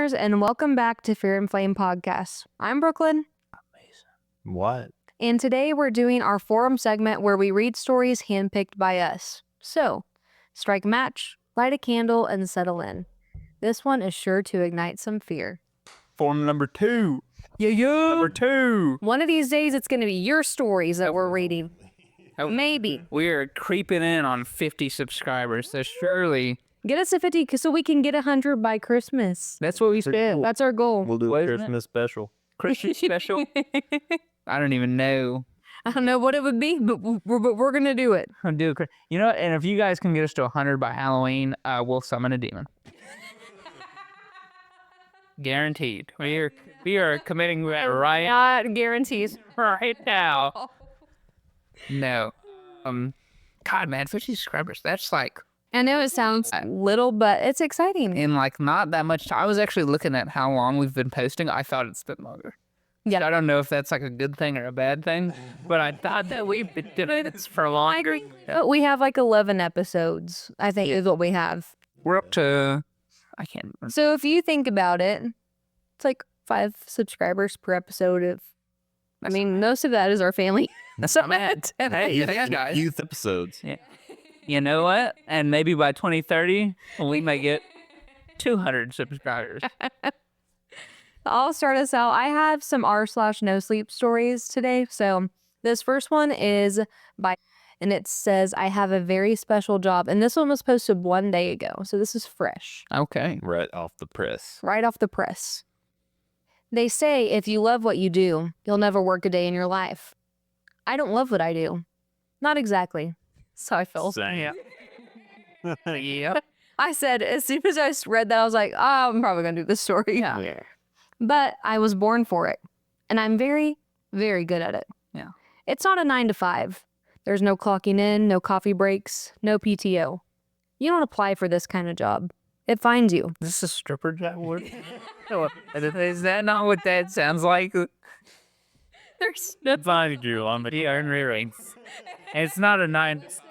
listeners, and welcome back to Fear and Flame Podcast. I'm Brooklyn. What? And today we're doing our forum segment where we read stories handpicked by us. So, strike a match, light a candle, and settle in. This one is sure to ignite some fear. Forum number 2. Yeah. Number 2. One of these days, it's going to be your stories that we're reading. Maybe. We're creeping in on 50 subscribers, so surely Get us to 50 so we can get 100 by Christmas. that's what we said. That's our goal. We'll do What a is it? Christmas special. Christmas special. I don't even know. I don't know what it would be, but we're going to do it. I'll do it. You know what? And if you guys can get us to 100 by Halloween, we'll summon a demon. Guaranteed. We are committing that right Not guarantees. right now. No. God, man, 50 subscribers. That's like I know it sounds little, but it's exciting. in like not that much time. I was actually looking at how long we've been posting. I thought it's been longer. Yeah. I don't know if that's like a good thing or a bad thing, but I thought that we've been doing this for longer. But we have like 11 episodes, I think is what we have. We're up to, I can't remember. So if you think about it, it's like 5 subscribers per episode. I mean, most of that is our family. That's not bad. Hey, thanks, guys. Youth episodes. Yeah. You know what? And maybe by 2030, we may get 200 subscribers. I'll start us out. I have some r/nosleep stories today. So this first one is and it says, I have a very special job. And this one was posted 1 day ago. So this is fresh. Okay. Right off the press. Right off the press. They say if you love what you do, you'll never work a day in your life. I don't love what I do. Not exactly. That's how I felt. Same. Yep. I said, as soon as I read that, I was like, oh, I'm probably going to do this story. Yeah. But I was born for it. And I'm very, very good at it. Yeah. It's not a 9 to 5. There's no clocking in, no coffee breaks, no PTO. You don't apply for this kind of job. It finds you. Is this a stripper job word? Is that not what that sounds like? There's That's fine, you on the rings. And it's not a 9 to 5.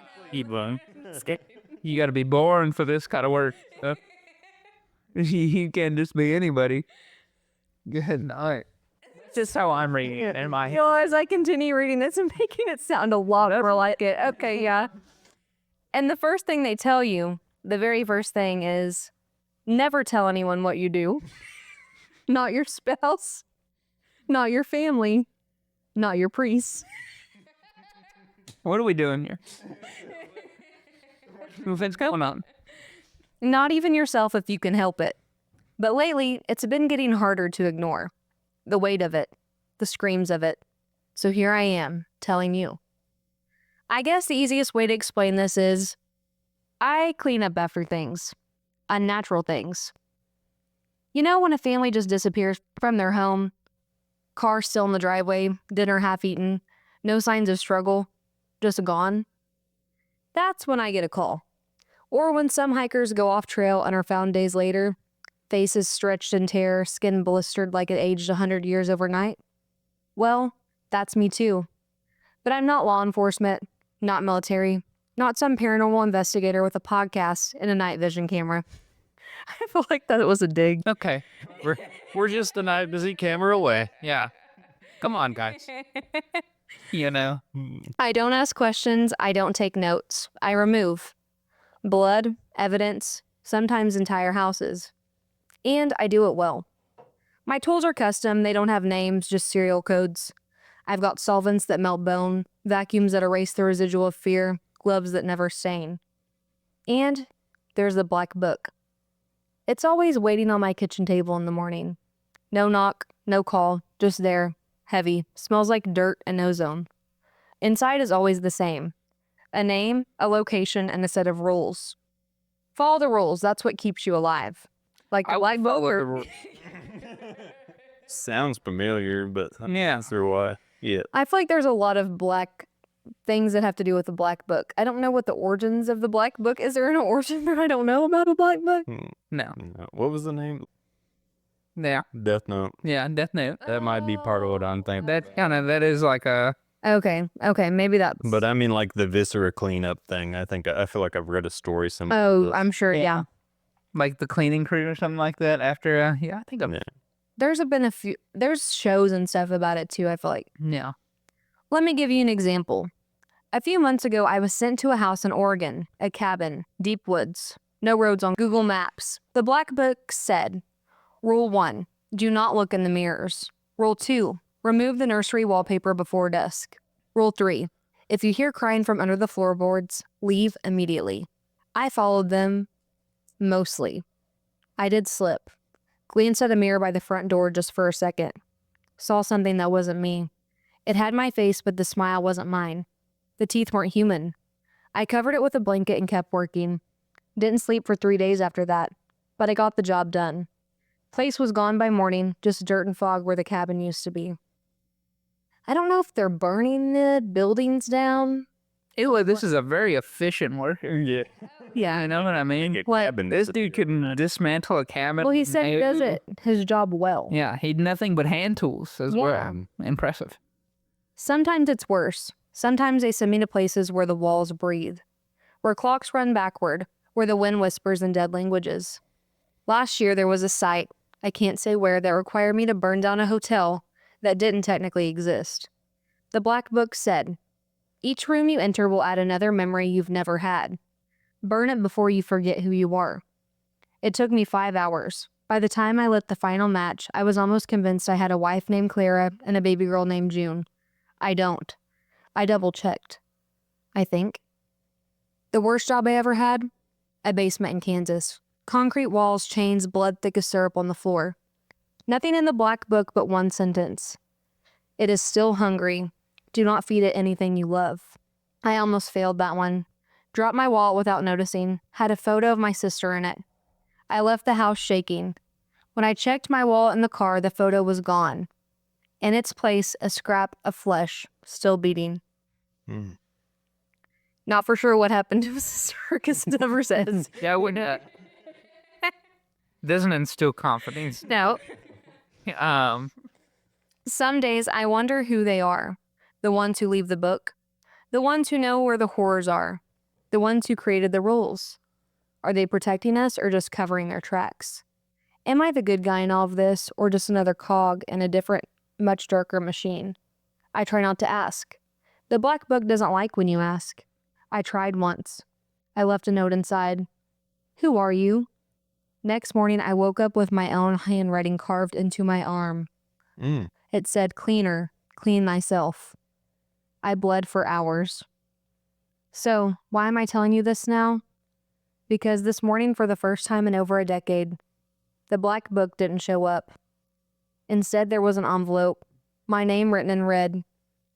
You got to be born for this kind of work. You can't just be anybody. Good night. That's just how I'm reading it in my head. as I continue reading this and making it sound a lot more like it. Okay, yeah. And the first thing they tell you, the very first thing is never tell anyone what you do. Not your spouse, not your family, not your priest. What are we doing here? What's going on? Not even yourself if you can help it. But lately, it's been getting harder to ignore. The weight of it, the screams of it. So here I am, telling you. I guess the easiest way to explain this is I clean up after things. Unnatural things. You know when a family just disappears from their home? Car still in the driveway, dinner half eaten, no signs of struggle, just gone? That's when I get a call. Or when some hikers go off trail and are found days later, faces stretched in terror, skin blistered like it aged 100 years overnight. Well, that's me too. But I'm not law enforcement, not military, not some paranormal investigator with a podcast and a night vision camera. I feel like that was a dig. Okay. We're just a night busy camera away. Yeah. Come on, guys. You know. I don't ask questions. I don't take notes. I remove blood, evidence, sometimes entire houses. And I do it well. My tools are custom. They don't have names, just serial codes. I've got solvents that melt bone, vacuums that erase the residual of fear, gloves that never stain. And there's the black book. It's always waiting on my kitchen table in the morning. No knock, no call, just there, heavy, smells like dirt and ozone. Inside is always the same. A name, a location, and a set of rules. Follow the rules, that's what keeps you alive. Like the black book. Sounds familiar, but I'm Yeah. not sure why. Yeah. I feel like there's a lot of black things that have to do with the black book. I don't know what the origins of the black book. Is there an origin that I don't know about a black book? No. No. What was the name? Yeah. Death Note. Yeah, Death Note. That might be part of what I'm thinking. That is like a Okay, maybe that's... But I mean, like the viscera cleanup thing. I feel like I've read a story similar. Oh, to this. I'm sure, yeah. like the cleaning crew or something like that. After, I think I'm. Yeah. There's shows and stuff about it too, I feel like. Yeah. Let me give you an example. A few months ago, I was sent to a house in Oregon, a cabin, deep woods, no roads on Google Maps. The Black Book said, Rule 1, do not look in the mirrors. Rule 2, remove the nursery wallpaper before dusk. Rule 3, if you hear crying from under the floorboards, leave immediately. I followed them, mostly. I did slip. Glanced at a mirror by the front door just for a second. Saw something that wasn't me. It had my face, but the smile wasn't mine. The teeth weren't human. I covered it with a blanket and kept working. Didn't sleep for 3 days after that, but I got the job done. Place was gone by morning, just dirt and fog where the cabin used to be. I don't know if they're burning the buildings down. Ew, this is a very efficient worker. Yeah. Yeah. You know what I mean? What? This dude can dismantle a cabin. Well, he said he does his job well. Yeah, he'd nothing but hand tools as well. Impressive. Sometimes it's worse. Sometimes they send me to places where the walls breathe, where clocks run backward, where the wind whispers in dead languages. Last year, there was a site, I can't say where, that required me to burn down a hotel that didn't technically exist. The Black Book said, each room you enter will add another memory you've never had. Burn it before you forget who you are. It took me 5 hours. By the time I lit the final match, I was almost convinced I had a wife named Clara and a baby girl named June. I don't. I double-checked. I think. The worst job I ever had? A basement in Kansas. Concrete walls, chains, blood thick as syrup on the floor. Nothing in the Black Book but one sentence. It is still hungry. Do not feed it anything you love. I almost failed that one. Dropped my wallet without noticing. Had a photo of my sister in it. I left the house shaking. When I checked my wallet in the car, the photo was gone. In its place, a scrap of flesh, still beating. Not for sure what happened to his sister, because it never says. Yeah, I wouldn't. Doesn't instill confidence. No. Some days I wonder who they are. The ones who leave the book. The ones who know where the horrors are. The ones who created the rules. Are they protecting us or just covering their tracks? Am I the good guy in all of this, or just another cog in a different, much darker machine? I try not to ask. The Black Book doesn't like when you ask. I tried once. I left a note inside. Who are you? Next morning, I woke up with my own handwriting carved into my arm. It said, cleaner, clean thyself. I bled for hours. So, why am I telling you this now? Because this morning, for the first time in over a decade, the Black Book didn't show up. Instead, there was an envelope, my name written in red,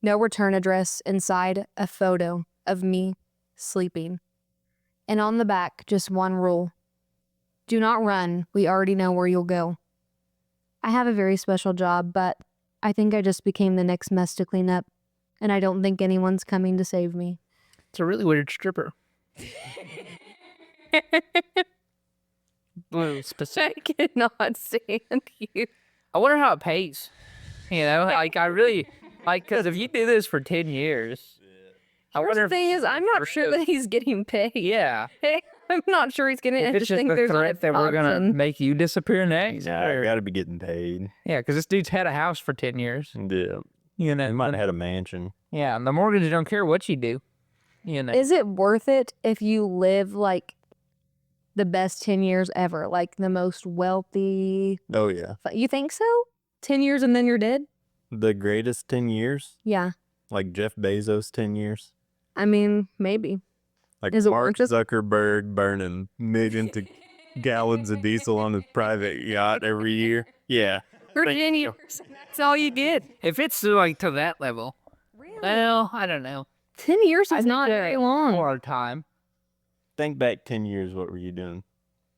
no return address, inside a photo of me sleeping. And on the back, just one rule. Do not run. We already know where you'll go. I have a very special job, but I think I just became the next mess to clean up, and I don't think anyone's coming to save me. It's a really weird stripper. Blue specific. I cannot stand you. I wonder how it pays. You know, like I really, like, because if you do this for 10 years, I wonder The thing is, I'm not sure that he's getting paid. Yeah. I'm not sure he's getting it. If I it's just just think the there's an threat that we're going to option. make you disappear next. Yeah, I gotta be getting paid. Yeah, because this dude's had a house for 10 years. Yeah. You know, He might have had a mansion. yeah, and the mortgage don't care what you do. You know, Is it worth it if you live like the best 10 years ever? Like the most wealthy? Oh, yeah. You think so? 10 years and then you're dead? The greatest 10 years? Yeah. Like Jeff Bezos' 10 years? I mean, maybe. Like Is it Mark worth it? Zuckerberg burning millions of gallons of diesel on his private yacht every year? Yeah. For 10 years. That's all you get. if it's like to that level, Really? well, I don't know. 10 years I is think not that- very A long. lot of time. Think back 10 years, what were you doing?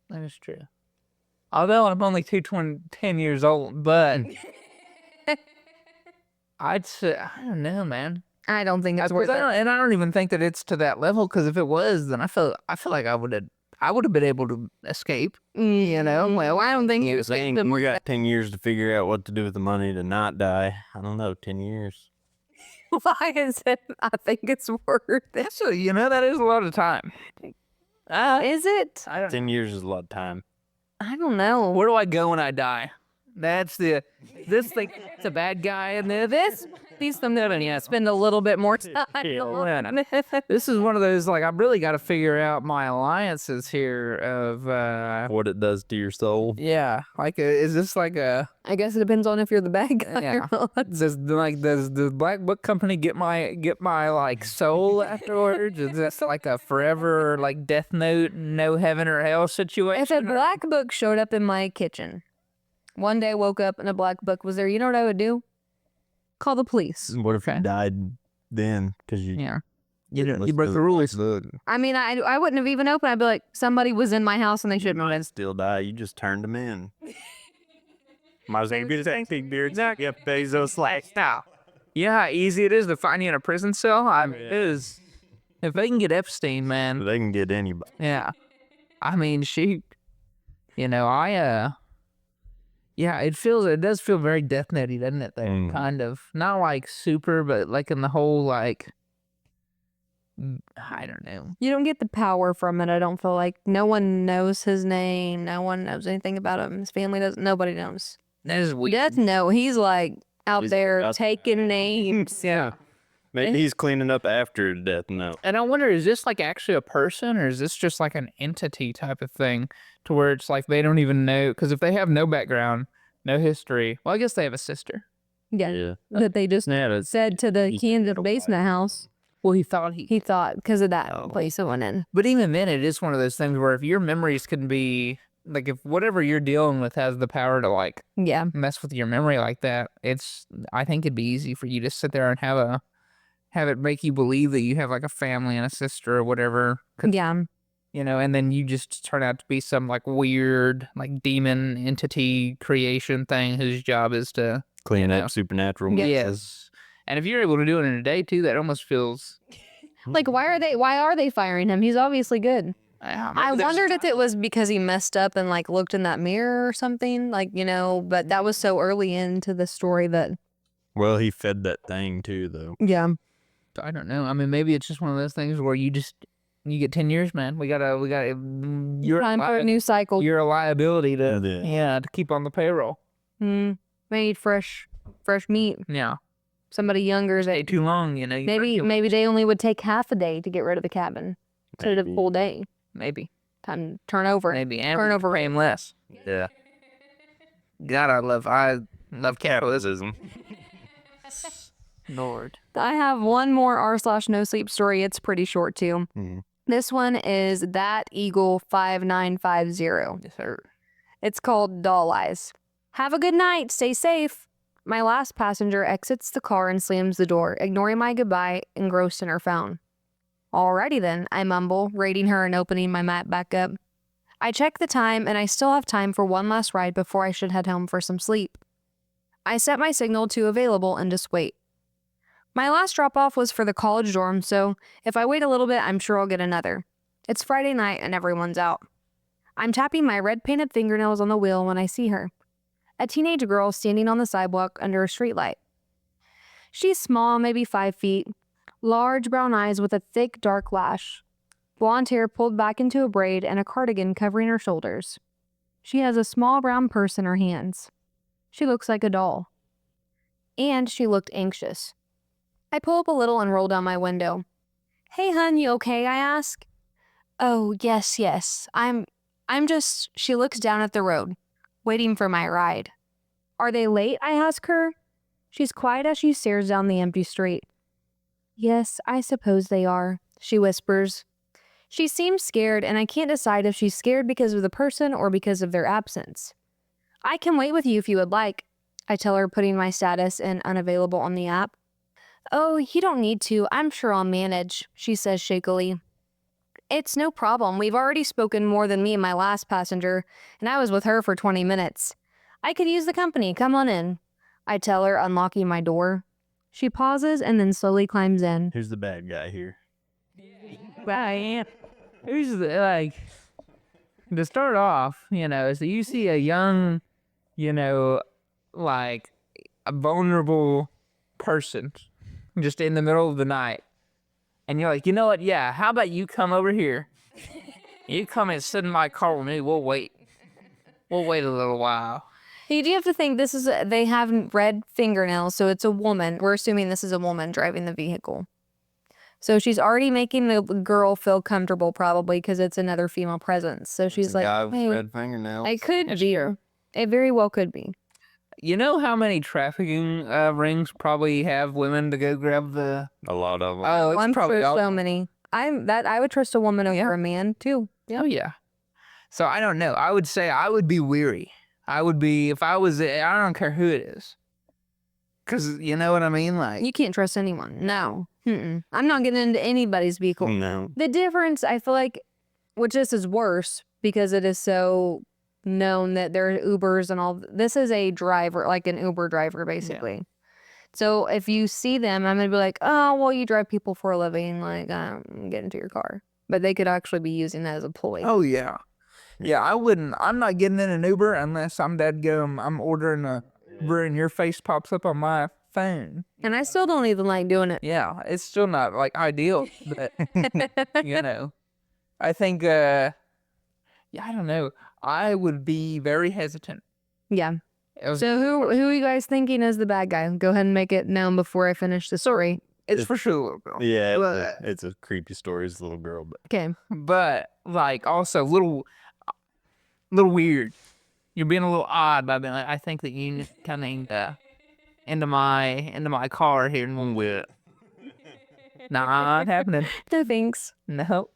That is true. Although I'm only 10 years old, but I'd say, I don't know, man. I don't think it's worth it. I don't even think that it's to that level, because if it was, then I feel like I would have been able to escape. You know, well, I don't think it's Saying we got 10 years to figure out what to do with the money to not die. I don't know, 10 years. Why is it? I think it's worth it. So, that is a lot of time. Is it? I don't 10 years is a lot of time. I don't know. Where do I go when I die? That's this thing. It's a bad guy, and this these them there. Yeah, Spend a little bit more time. this is one of those like I've really got to figure out my alliances here of What it does to your soul. yeah, like is this like a I guess it depends on if you're the bad guy yeah. or not. Does the Black Book Company get my like soul afterwards? Is this like a forever like Death Note, no heaven or hell situation? If a black book showed up in my kitchen, one day I woke up and a black book was there, you know what I would do? Call the police. What if you died then? Because you Yeah. You broke the rules. I mean, I wouldn't have even opened. I'd be like, somebody was in my house and they shouldn't have been. still die. You just turned them in. Might as well be the same thing, dude. Jeff Bezos last now. You know how easy it is to find you in a prison cell? I mean, it is. If they can get Epstein, man. They can get anybody. Yeah. I mean, yeah, it does feel very Death Note-y, doesn't it, there? Mm. Kind of. Not like super, but like in the whole, like, I don't know. You don't get the power from it, I don't feel like. No one knows his name. No one knows anything about him. His family doesn't. Nobody knows. That is weird. Death Note, he's like out He's there out- taking names. Yeah. Maybe he's cleaning up after death note. And I wonder, is this like actually a person or is this just like an entity type of thing to where it's like they don't even know? Because if they have no background, no history, well, I guess they have a sister. Yeah. That they just said to the key in the basement house. Well, he thought He thought because of that Oh. place it went in. But even then, it is one of those things where if your memories can be like, if whatever you're dealing with has the power to like Yeah. mess with your memory like that, I think it'd be easy for you to sit there and have it make you believe that you have like a family and a sister or whatever. 'Cause, Yeah. you know, and then you just turn out to be some like weird like demon entity creation thing whose job is to Clean know. up supernatural. Yeah. yes. And if you're able to do it in a day too, that almost feels. Like, why are they firing him? He's obviously good. I wondered if it was because he messed up and like looked in that mirror or something, like, you know, but that was so early into the story that. Well, he fed that thing too, though. Yeah. I don't know. I mean, maybe it's just one of those things where you get 10 years, man. We gotta. You're Time for a new cycle. You're a liability to Yeah. to keep on the payroll. Made fresh meat. Yeah. Somebody younger is Stay too long, you know. maybe they only would take half a day to get rid of the cabin instead of a Maybe. full day. Maybe. Time to turn over. Maybe. And Turnover pay him less. Yeah. God, I love capitalism. Lord. I have one more r/no sleep story. It's pretty short too. Mhm. This one is that Eagle 5950. Yes, sir. It's called Doll Eyes. Have a good night. Stay safe. My last passenger exits the car and slams the door, ignoring my goodbye, engrossed in her phone. Alrighty then, I mumble, rating her and opening my map back up. I check the time and I still have time for one last ride before I should head home for some sleep. I set my signal to available and just wait. My last drop-off was for the college dorm, so if I wait a little bit, I'm sure I'll get another. It's Friday night and everyone's out. I'm tapping my red-painted fingernails on the wheel when I see her. A teenage girl standing on the sidewalk under a streetlight. She's small, maybe 5 feet, large brown eyes with a thick, dark lash, blonde hair pulled back into a braid and a cardigan covering her shoulders. She has a small brown purse in her hands. She looks like a doll. And she looked anxious. I pull up a little and roll down my window. Hey, hun, you okay? I ask. Oh, yes. I'm just, she looks down at the road, waiting for my ride. Are they late? I ask her. She's quiet as she stares down the empty street. Yes, I suppose they are, she whispers. She seems scared, and I can't decide if she's scared because of the person or because of their absence. I can wait with you if you would like, I tell her, putting my status in unavailable on the app. Oh, you don't need to. I'm sure I'll manage, she says shakily. It's no problem. We've already spoken more than me and my last passenger, and I was with her for 20 minutes. I could use the company. Come on in, I tell her, unlocking my door. She pauses and then slowly climbs in. Who's the bad guy here? Who's like to start off, you know, so you see a young, you know, like a vulnerable person just in the middle of the night. And you're like, you know what? Yeah, how about you come over here? You come and sit in my car with me. We'll wait. We'll wait a little while. You do have to think they have red fingernails, so it's a woman. We're assuming this is a woman driving the vehicle. So she's already making the girl feel comfortable, probably, because it's another female presence. So she's like, guy with hey, red fingernails. it could be. It very well could be. You know how many trafficking rings probably have women to go grab the... A lot of them. Oh, it's I'm probably sure all... so many. I would trust a woman over a man, too. Oh, yeah. So I don't know. I would say I would be weary. I would be, if I was, I don't care who it is. Because, you know what I mean? Like, You can't trust anyone. No. I'm not getting into anybody's vehicle. No. The difference, I feel like, which this is worse because it is so known that there are Ubers and all. This is a driver, like an Uber driver, basically. So if you see them, I'm going to be like, oh, well, you drive people for a living. Like, get into your car. But they could actually be using that as a ploy. oh, yeah. Yeah, I wouldn't. I'm not getting in an Uber unless I'm I'm ordering a Uber and your face pops up on my phone. And I still don't even like doing it. Yeah, it's still not like ideal, but you know, I think, yeah, I don't know. I would be very hesitant. Yeah. It was- So who are you guys thinking is the bad guy? Go ahead and make it known before I finish the story. it's for sure a little girl. Yeah, But- it's a creepy story. It's a little girl, but Okay. But like also little weird. You're being a little odd by being like, I think that you need to come into my car here in a little bit. Not happening. No thanks. No.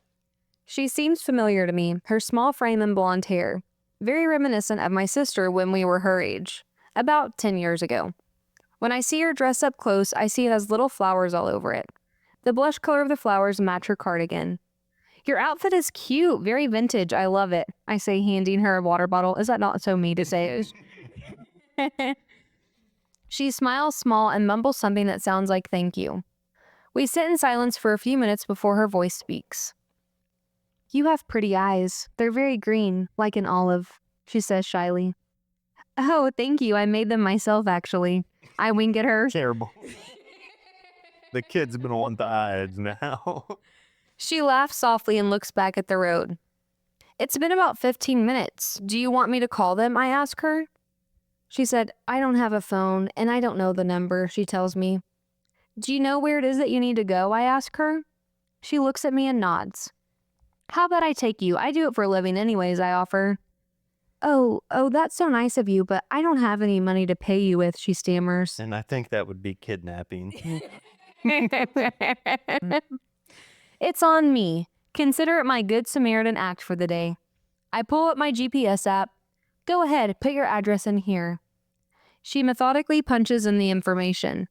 She seems familiar to me, her small frame and blonde hair. Very reminiscent of my sister when we were her age, about 10 years ago. When I see her dressed up close, I see it has little flowers all over it. The blush color of the flowers match her cardigan. Your outfit is cute, very vintage. I love it, I say, handing her a water bottle. Is that not so me to say? She smiles small and mumbles something that sounds like thank you. We sit in silence for a few minutes before her voice speaks. You have pretty eyes. They're very green, like an olive, she says shyly. Oh, thank you. I made them myself, actually. I wink at her. terrible. The kid's been on the eyes now. She laughs softly and looks back at the road. It's been about 15 minutes. Do you want me to call them? I ask her. She said, I don't have a phone, and I don't know the number, she tells me. Do you know where it is that you need to go? I ask her. She looks at me and nods. How about I take you? I do it for a living anyways, I offer. Oh, that's so nice of you, but I don't have any money to pay you with, she stammers. And I think that would be kidnapping. It's on me. Consider it my good Samaritan act for the day. I pull up my GPS app. Go ahead, put your address in here. She methodically punches in the information.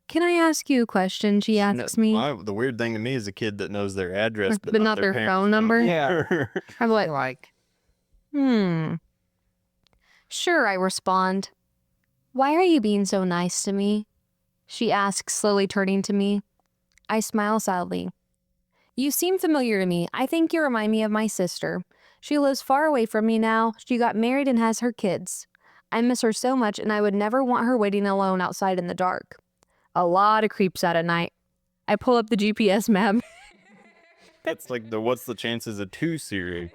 Can I ask you a question? She asks me. The weird thing to me is a kid that knows their address, But not their parents' phone number? Yeah. I'm like, Sure, I respond. Why are you being so nice to me? She asks, slowly turning to me. I smile sadly. You seem familiar to me. I think you remind me of my sister. She lives far away from me now. She got married and has her kids. I miss her so much, and I would never want her waiting alone outside in the dark. A lot of creeps out at night. I pull up the GPS map. That's like what's the chances of 2 serial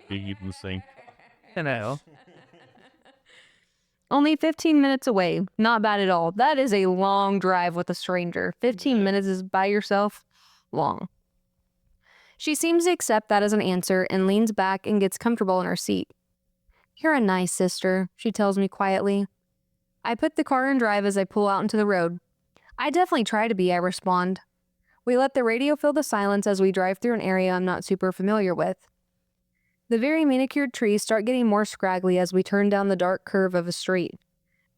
killers thing? You know. Only 15 minutes away. Not bad at all. That is a long drive with a stranger. 15 minutes is by yourself. Long. She seems to accept that as an answer and leans back and gets comfortable in her seat. You're a nice sister, she tells me quietly. I put the car in drive as I pull out into the road. I definitely try to be, I respond. We let the radio fill the silence as we drive through an area I'm not super familiar with. The very manicured trees start getting more scraggly as we turn down the dark curve of a street.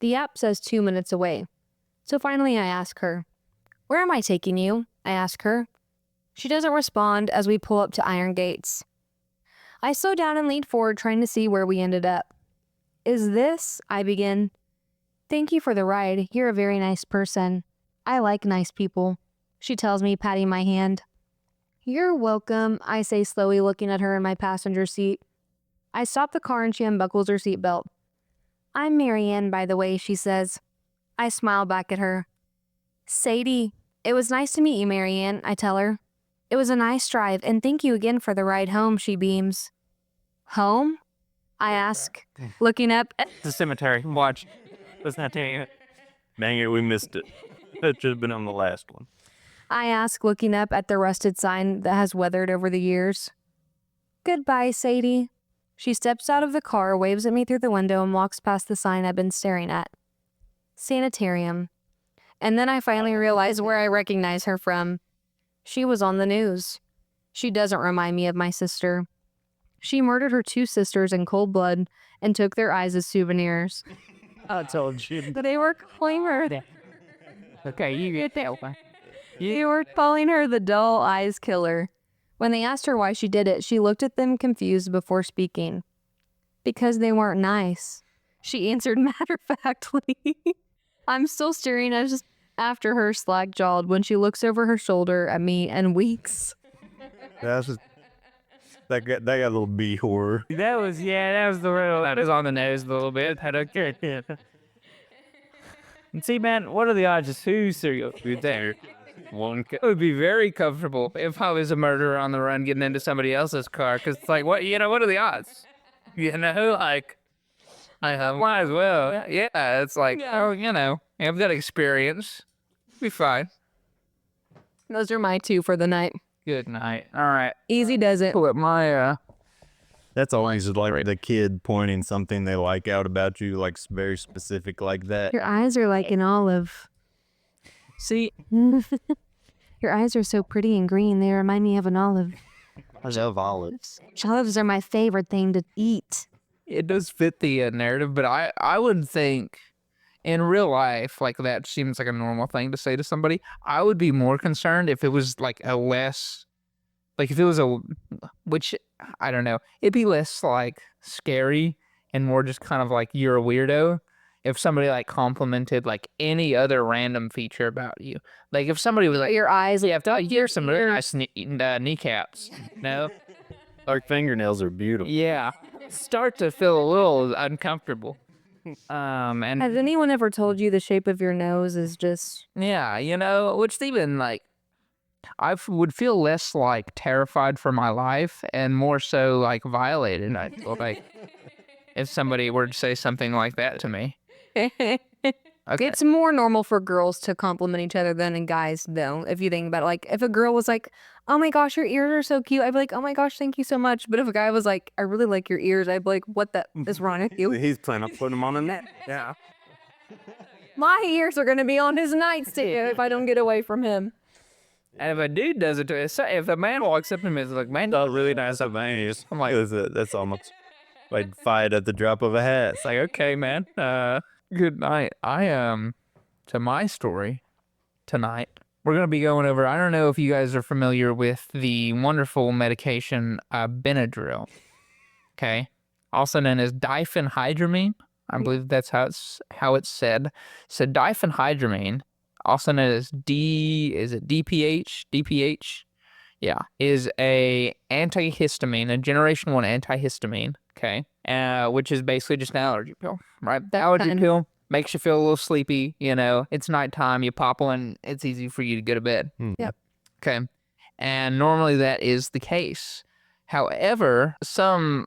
The app says 2 minutes away. So finally I ask her, Where am I taking you? I ask her. She doesn't respond as we pull up to iron gates. I slow down and lean forward, trying to see where we ended up. Is this? I begin. Thank you for the ride. You're a very nice person. I like nice people, she tells me, patting my hand. You're welcome, I say slowly, looking at her in my passenger seat. I stop the car and she unbuckles her seatbelt. I'm Marianne, by the way, she says. I smile back at her. Sadie, it was nice to meet you, Marianne, I tell her. It was a nice drive, and thank you again for the ride home, she beams. Home? I ask, looking up. It's a cemetery. Watch. Let's not tell you. Dang it, we missed it. That should have been on the last one. I ask, looking up at the rusted sign that has weathered over the years. Goodbye, Sadie. She steps out of the car, waves at me through the window, and walks past the sign I've been staring at. Sanitarium. And then I finally realize where I recognize her from. She was on the news. She doesn't remind me of my sister. She murdered her 2 sisters in cold blood and took their eyes as souvenirs. I told you. They were calling her. Okay, you get that one. They were calling her the dull eyes killer. When they asked her why she did it, she looked at them confused before speaking. Because they weren't nice. She answered matter-of-factly. I'm still staring after her slack-jawed when she looks over her shoulder at me and weeps. That's just, that got a little bee horror. That was the real. That is on the nose a little bit. I don't care. And see, man, what are the odds of 2 serial killers there? One I would be very comfortable if I was a murderer on the run getting into somebody else's car. Because it's like, what are the odds? Like, I might as well. Yeah, it's like, I've got experience. Be fine. Those are my 2 for the night. Good night. All right. Easy does it. Pull up my, That's always just like the kid pointing something they like out about you, like very specific like that. Your eyes are like an olive. See? Your eyes are so pretty and green. They remind me of an olive. I love olives. Olives are my favorite thing to eat. It does fit the narrative, but I would think in real life, like that seems like a normal thing to say to somebody. I would be more concerned if it was like a less, like if it was which I don't know, it'd be less like scary and more just kind of like you're a weirdo. If somebody like complimented like any other random feature about you, like if somebody was like Your eyes. yeah, here's some really nice kneecaps, no, Our fingernails are beautiful. yeah, start to feel a little uncomfortable. And Has anyone ever told you the shape of your nose is just... yeah, which even like I would feel less like terrified for my life and more so like violated. I feel like if somebody were to say something like that to me. Okay. It's more normal for girls to compliment each other than in guys, though, if you think about it. Like, if a girl was like, oh my gosh, your ears are so cute, I'd be like, oh my gosh, thank you so much. But if a guy was like, I really like your ears, I'd be like, what the is wrong with you? He's planning on putting them on a net. Yeah. My ears are going to be on his nightstand if I don't get away from him. And if a dude does it to us, if a man walks up to me and is like, man, That's really nice of veins. I'm like, that's almost like fight at the drop of a hat. it's like, okay, man, good night. To my story tonight, we're going to be going over, I don't know if you guys are familiar with the wonderful medication, benadryl, okay? Also known as diphenhydramine. I believe that's how it's said. So diphenhydramine, also known as DPH? DPH? Yeah, is a antihistamine, a generation 1 antihistamine, okay? Which is basically just an allergy pill, right? The allergy pill makes you feel a little sleepy, it's nighttime, you pop one, it's easy for you to go to bed. Yep. Okay. And normally that is the case. However, some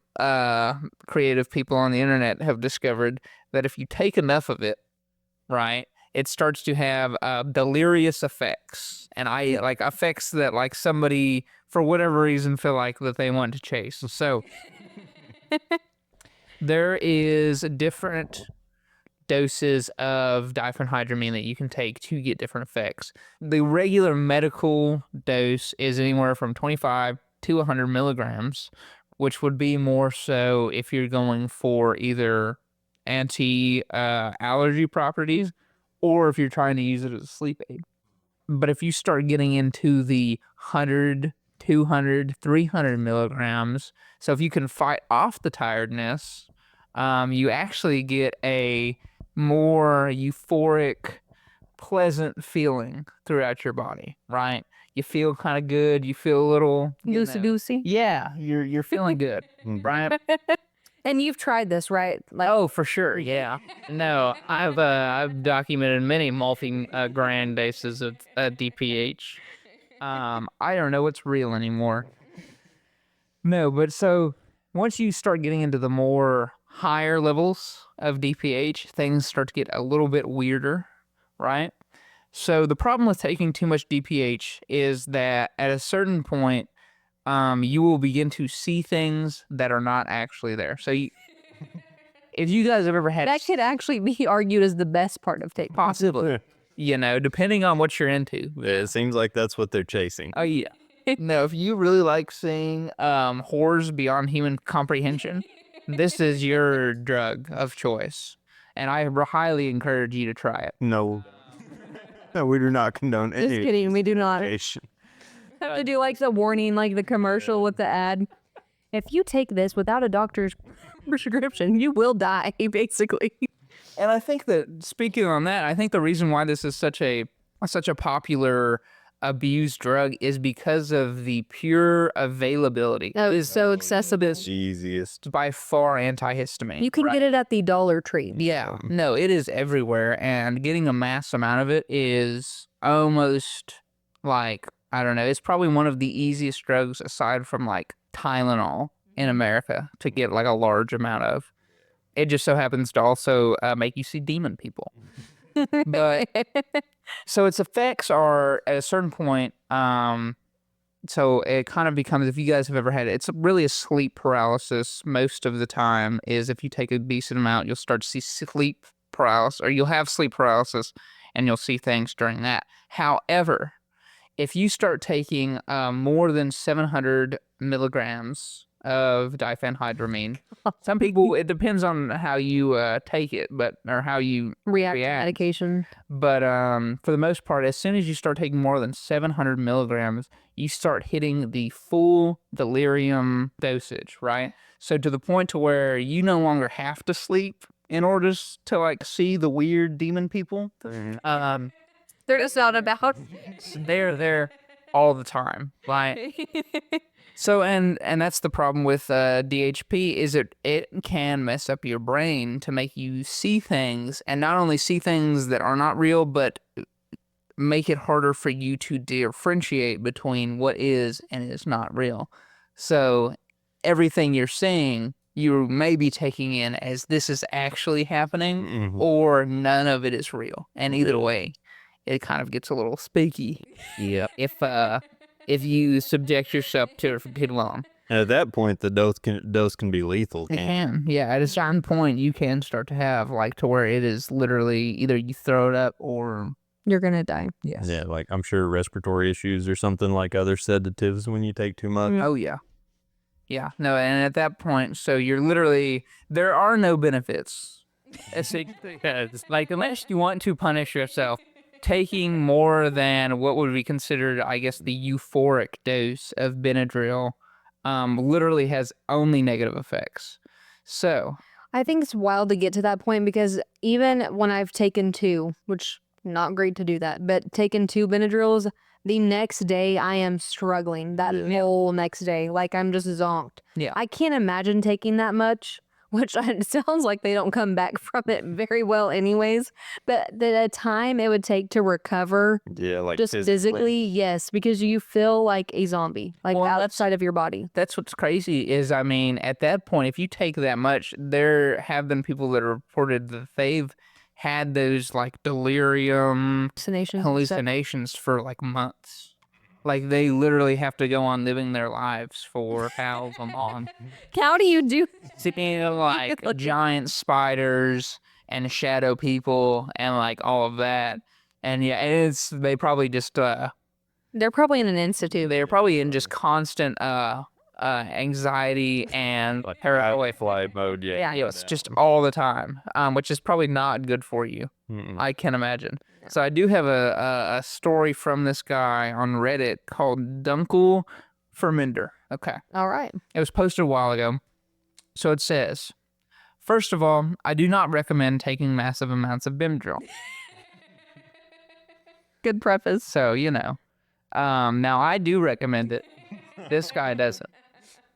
creative people on the internet have discovered that if you take enough of it, right, it starts to have delirious effects, and effects that like somebody for whatever reason feel like that they want to chase. So there is different doses of diphenhydramine that you can take to get different effects. The regular medical dose is anywhere from 25 to 100 milligrams, which would be more so if you're going for either anti-allergy properties or if you're trying to use it as a sleep aid. But if you start getting into the 100, 200, 300 milligrams, so if you can fight off the tiredness, you actually get a more euphoric, pleasant feeling throughout your body, right? You feel kind of good. You feel a little... Loosey-goosey. Yeah, you're feeling good, right? And you've tried this, right? Like, Oh, for sure, yeah. No, I've documented many multi-grand doses of DPH. I don't know what's real anymore. No, but so once you start getting into the more higher levels of DPH, things start to get a little bit weirder, right? So the problem with taking too much DPH is that at a certain point, you will begin to see things that are not actually there. So if you guys have ever had That could actually be argued as the best part of tape. possibly, depending on what you're into. It seems like that's what they're chasing. Oh yeah. No, if you really like seeing horrors beyond human comprehension, this is your drug of choice, and I highly encourage you to try it. No. No, we do not condone Just any kidding, we do not. education. Have to do like the warning, like the commercial with the ad. If you take this without a doctor's prescription, you will die, basically. And I think that, speaking on that, I think the reason why this is such a popular abused drug is because of the pure availability. That is so accessible. Easiest. It's by far antihistamine. You can get it at the Dollar Tree. Yeah, no, it is everywhere, and getting a mass amount of it is almost like, I don't know, it's probably one of the easiest drugs aside from like Tylenol in America to get like a large amount of. It just so happens to also make you see demon people. But so its effects are at a certain point. So it kind of becomes, if you guys have ever had it, it's really a sleep paralysis most of the time. Is if you take a decent amount, you'll start to see sleep paralysis, or you'll have sleep paralysis, and you'll see things during that. However, if you start taking more than 700 milligrams of diphenhydramine, some people, it depends on how you take it, or how you React to medication. But for the most part, as soon as you start taking more than 700 milligrams, you start hitting the full delirium dosage, right? So to the point to where you no longer have to sleep in order to like see the weird demon people. They're just not about. They're there all the time, right? So, and that's the problem with DHP is it can mess up your brain to make you see things, and not only see things that are not real, but make it harder for you to differentiate between what is and is not real. So everything you're seeing, you may be taking in as this is actually happening, or none of it is real. And either way, it kind of gets a little spooky. Yeah. If you subject yourself to it for too long. And at that point, the dose can be lethal. It can, yeah. At a certain point, you can start to have, like, to where it is literally either you throw it up or... You're going to die. Yes. Yeah, like, I'm sure respiratory issues or something like other sedatives when you take too much. Oh, yeah. Yeah, no, and at that point, so you're literally... There are no benefits. Like, unless you want to punish yourself, taking more than what would be considered, I guess, the euphoric dose of benadryl literally has only negative effects. So I think it's wild to get to that point, because even when I've taken 2, which not great to do that, but taken 2 benadryls, the next day I am struggling. That whole next day, like I'm just zonked. Yeah. I can't imagine taking that much, which it sounds like they don't come back from it very well anyways. But the time it would take to recover, Yeah, like just physically, yes, because you feel like a zombie, like outside of your body. That's what's crazy is, I mean, at that point, if you take that much, there have been people that have reported that they've had those like delirium hallucinations for like months. Like they literally have to go on living their lives for how long. How do you do? Seeing like giant spiders and shadow people and like all of that. And yeah, they probably just They're probably in an institute. they're probably in just constant anxiety and like paranoid flight mode. yeah, it's just all the time, which is probably not good for you. I can imagine. So I do have a story from this guy on Reddit called Dunkel Fermender. Okay. All right. It was posted a while ago. So it says, first of all, I do not recommend taking massive amounts of benadryl. Good preface. So, now I do recommend it. This guy doesn't.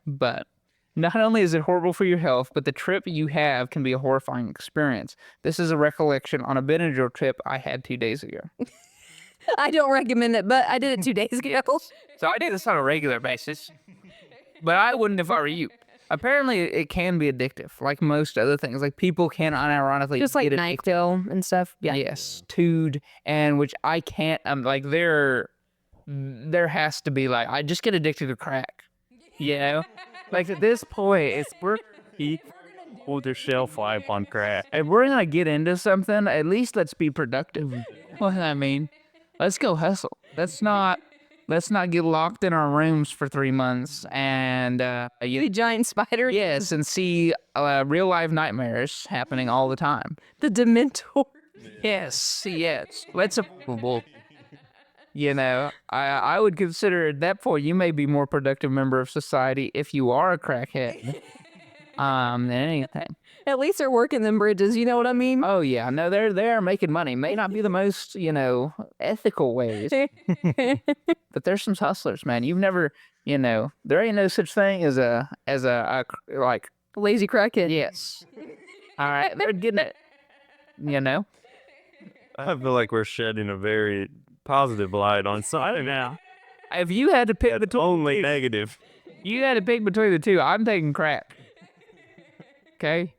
But not only is it horrible for your health, but the trip you have can be a horrifying experience. This is a recollection on a Benadryl trip I had 2 days ago. I don't recommend it, but I did it 2 days ago. So I do this on a regular basis. But I wouldn't if I were you. Apparently, it can be addictive, like most other things. Like people can unironically Just like get addicted. NyQuil and stuff. Yeah. Yes, Tude, and which I can't. Like there has to be like I just get addicted to crack. You know, like at this point, it's we're Hold their shelf life on crack. if we're gonna get into something, at least let's be productive. What I mean, let's go hustle. Let's not get locked in our rooms for 3 months and The giant spider. yes, and see real life nightmares happening all the time. The Dementor. Yes, yes. Let's you know, I would consider at that point you may be more productive member of society if you are a crackhead. Than anything. At least they're working them bridges. You know what I mean? Oh yeah, no, they're making money. May not be the most, ethical ways, but there's some hustlers, man. You've never, there ain't no such thing as a like Lazy crackhead. yes. All right, they're getting it. I feel like we're shedding a very positive light on something now. If you had to pick That's between only negative. you had to pick between the two, I'm taking crack. Okay.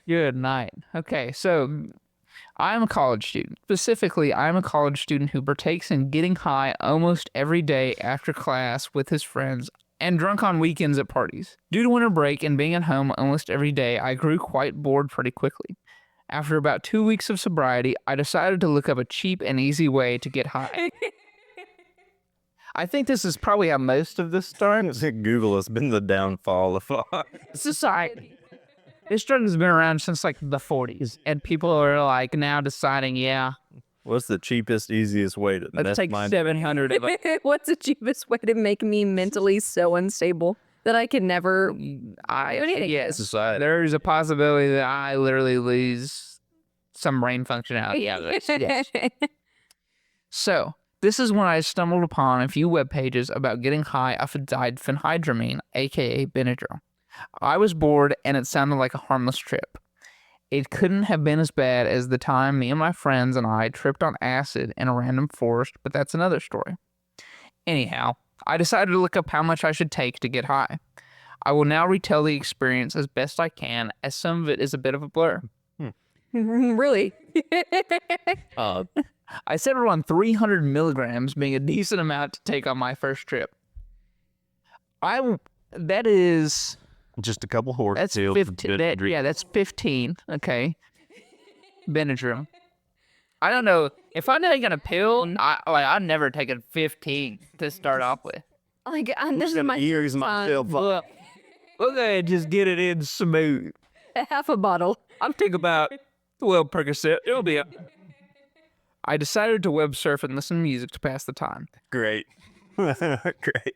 Good night. Okay, so I'm a college student. Specifically, I'm a college student who partakes in getting high almost every day after class with his friends and drunk on weekends at parties. Due to winter break and being at home almost every day, I grew quite bored pretty quickly. After about 2 weeks of sobriety, I decided to look up a cheap and easy way to get high. I think this is probably how most of this starts. Google has been the downfall of Society. This drug has been around since like the 40s, and people are like now deciding, yeah, What's the cheapest, easiest way to let's mess take my 700 of it. What's the cheapest way to make me mentally so unstable that I can never? Yes, society? there's a possibility that I literally lose some brain functionality. Yes. So, this is when I stumbled upon a few web pages about getting high off of diphenhydramine, aka benadryl. I was bored and it sounded like a harmless trip. It couldn't have been as bad as the time me and my friends and I tripped on acid in a random forest, but that's another story. Anyhow, I decided to look up how much I should take to get high. I will now retell the experience as best I can, as some of it is a bit of a blur. Really? I settled on 300 milligrams being a decent amount to take on my first trip. That is... Just a couple horse That's tails. 15. That's 15. Okay. Benadryl. I don't know. If I'm taking a pill, I've never taken 15 to start off with. Like this is my ears myself up. We're gonna just get it in smooth. half a bottle. I'll take about 12 Percocet. It'll be I decided to web surf and listen to music to pass the time. Great. Great.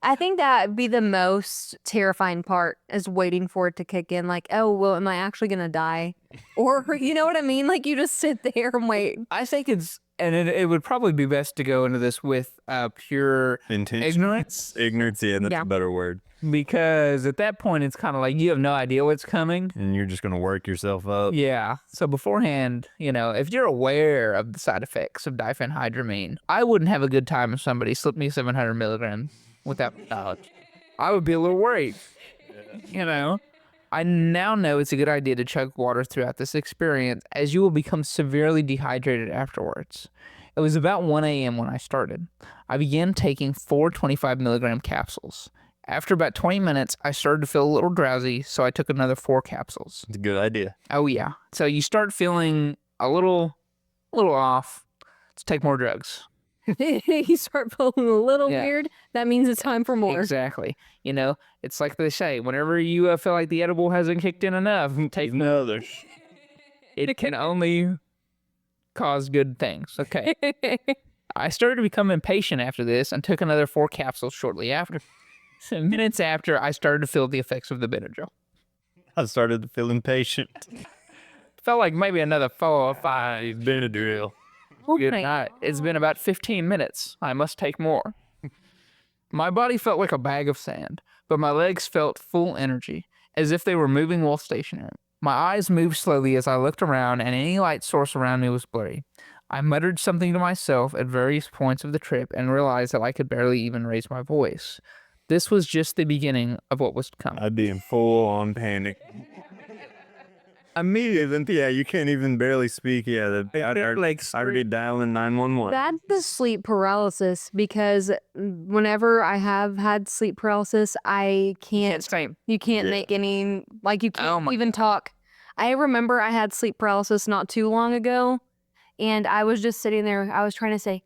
I think that'd be the most terrifying part is waiting for it to kick in. Like, oh, well, am I actually gonna die? Or you know what I mean? Like you just sit there and wait. I think it would probably be best to go into this with pure ignorance. Ignorance, yeah, that's Yeah. a better word. Because at that point, it's kind of like you have no idea what's coming. And you're just going to work yourself up. Yeah. So beforehand, if you're aware of the side effects of diphenhydramine, I wouldn't have a good time if somebody slipped me 700 milligrams without knowledge. I would be a little worried. I now know it's a good idea to chug water throughout this experience, as you will become severely dehydrated afterwards. It was about 1 a.m. when I started. I began taking 4 25 milligram capsules. After about 20 minutes, I started to feel a little drowsy, so I took another 4 capsules. It's a good idea. Oh yeah. So you start feeling a little off. Let's take more drugs. You start feeling a little Yeah. weird. That means it's time for more. Exactly. It's like they say, whenever you feel like the edible hasn't kicked in enough, take Another. It can only cause good things. Okay. I started to become impatient after this and took another 4 capsules shortly after. Minutes after, I started to feel the effects of the benadryl. I started to feel impatient. Felt like maybe another 4 or 5. Benadryl. Good night. It's been about 15 minutes. I must take more. My body felt like a bag of sand, but my legs felt full energy, as if they were moving while stationary. My eyes moved slowly as I looked around, and any light source around me was blurry. I muttered something to myself at various points of the trip and realized that I could barely even raise my voice. This was just the beginning of what was to come. I'd be in full on panic. Immediately, yeah, you can't even barely speak. Yeah, I'd already dialing 911. That's the sleep paralysis, because whenever I have had sleep paralysis, I can't. You can't Yeah. make any, like, you Oh can't my even talk. I remember I had sleep paralysis not too long ago, and I was just sitting there. I was trying to say,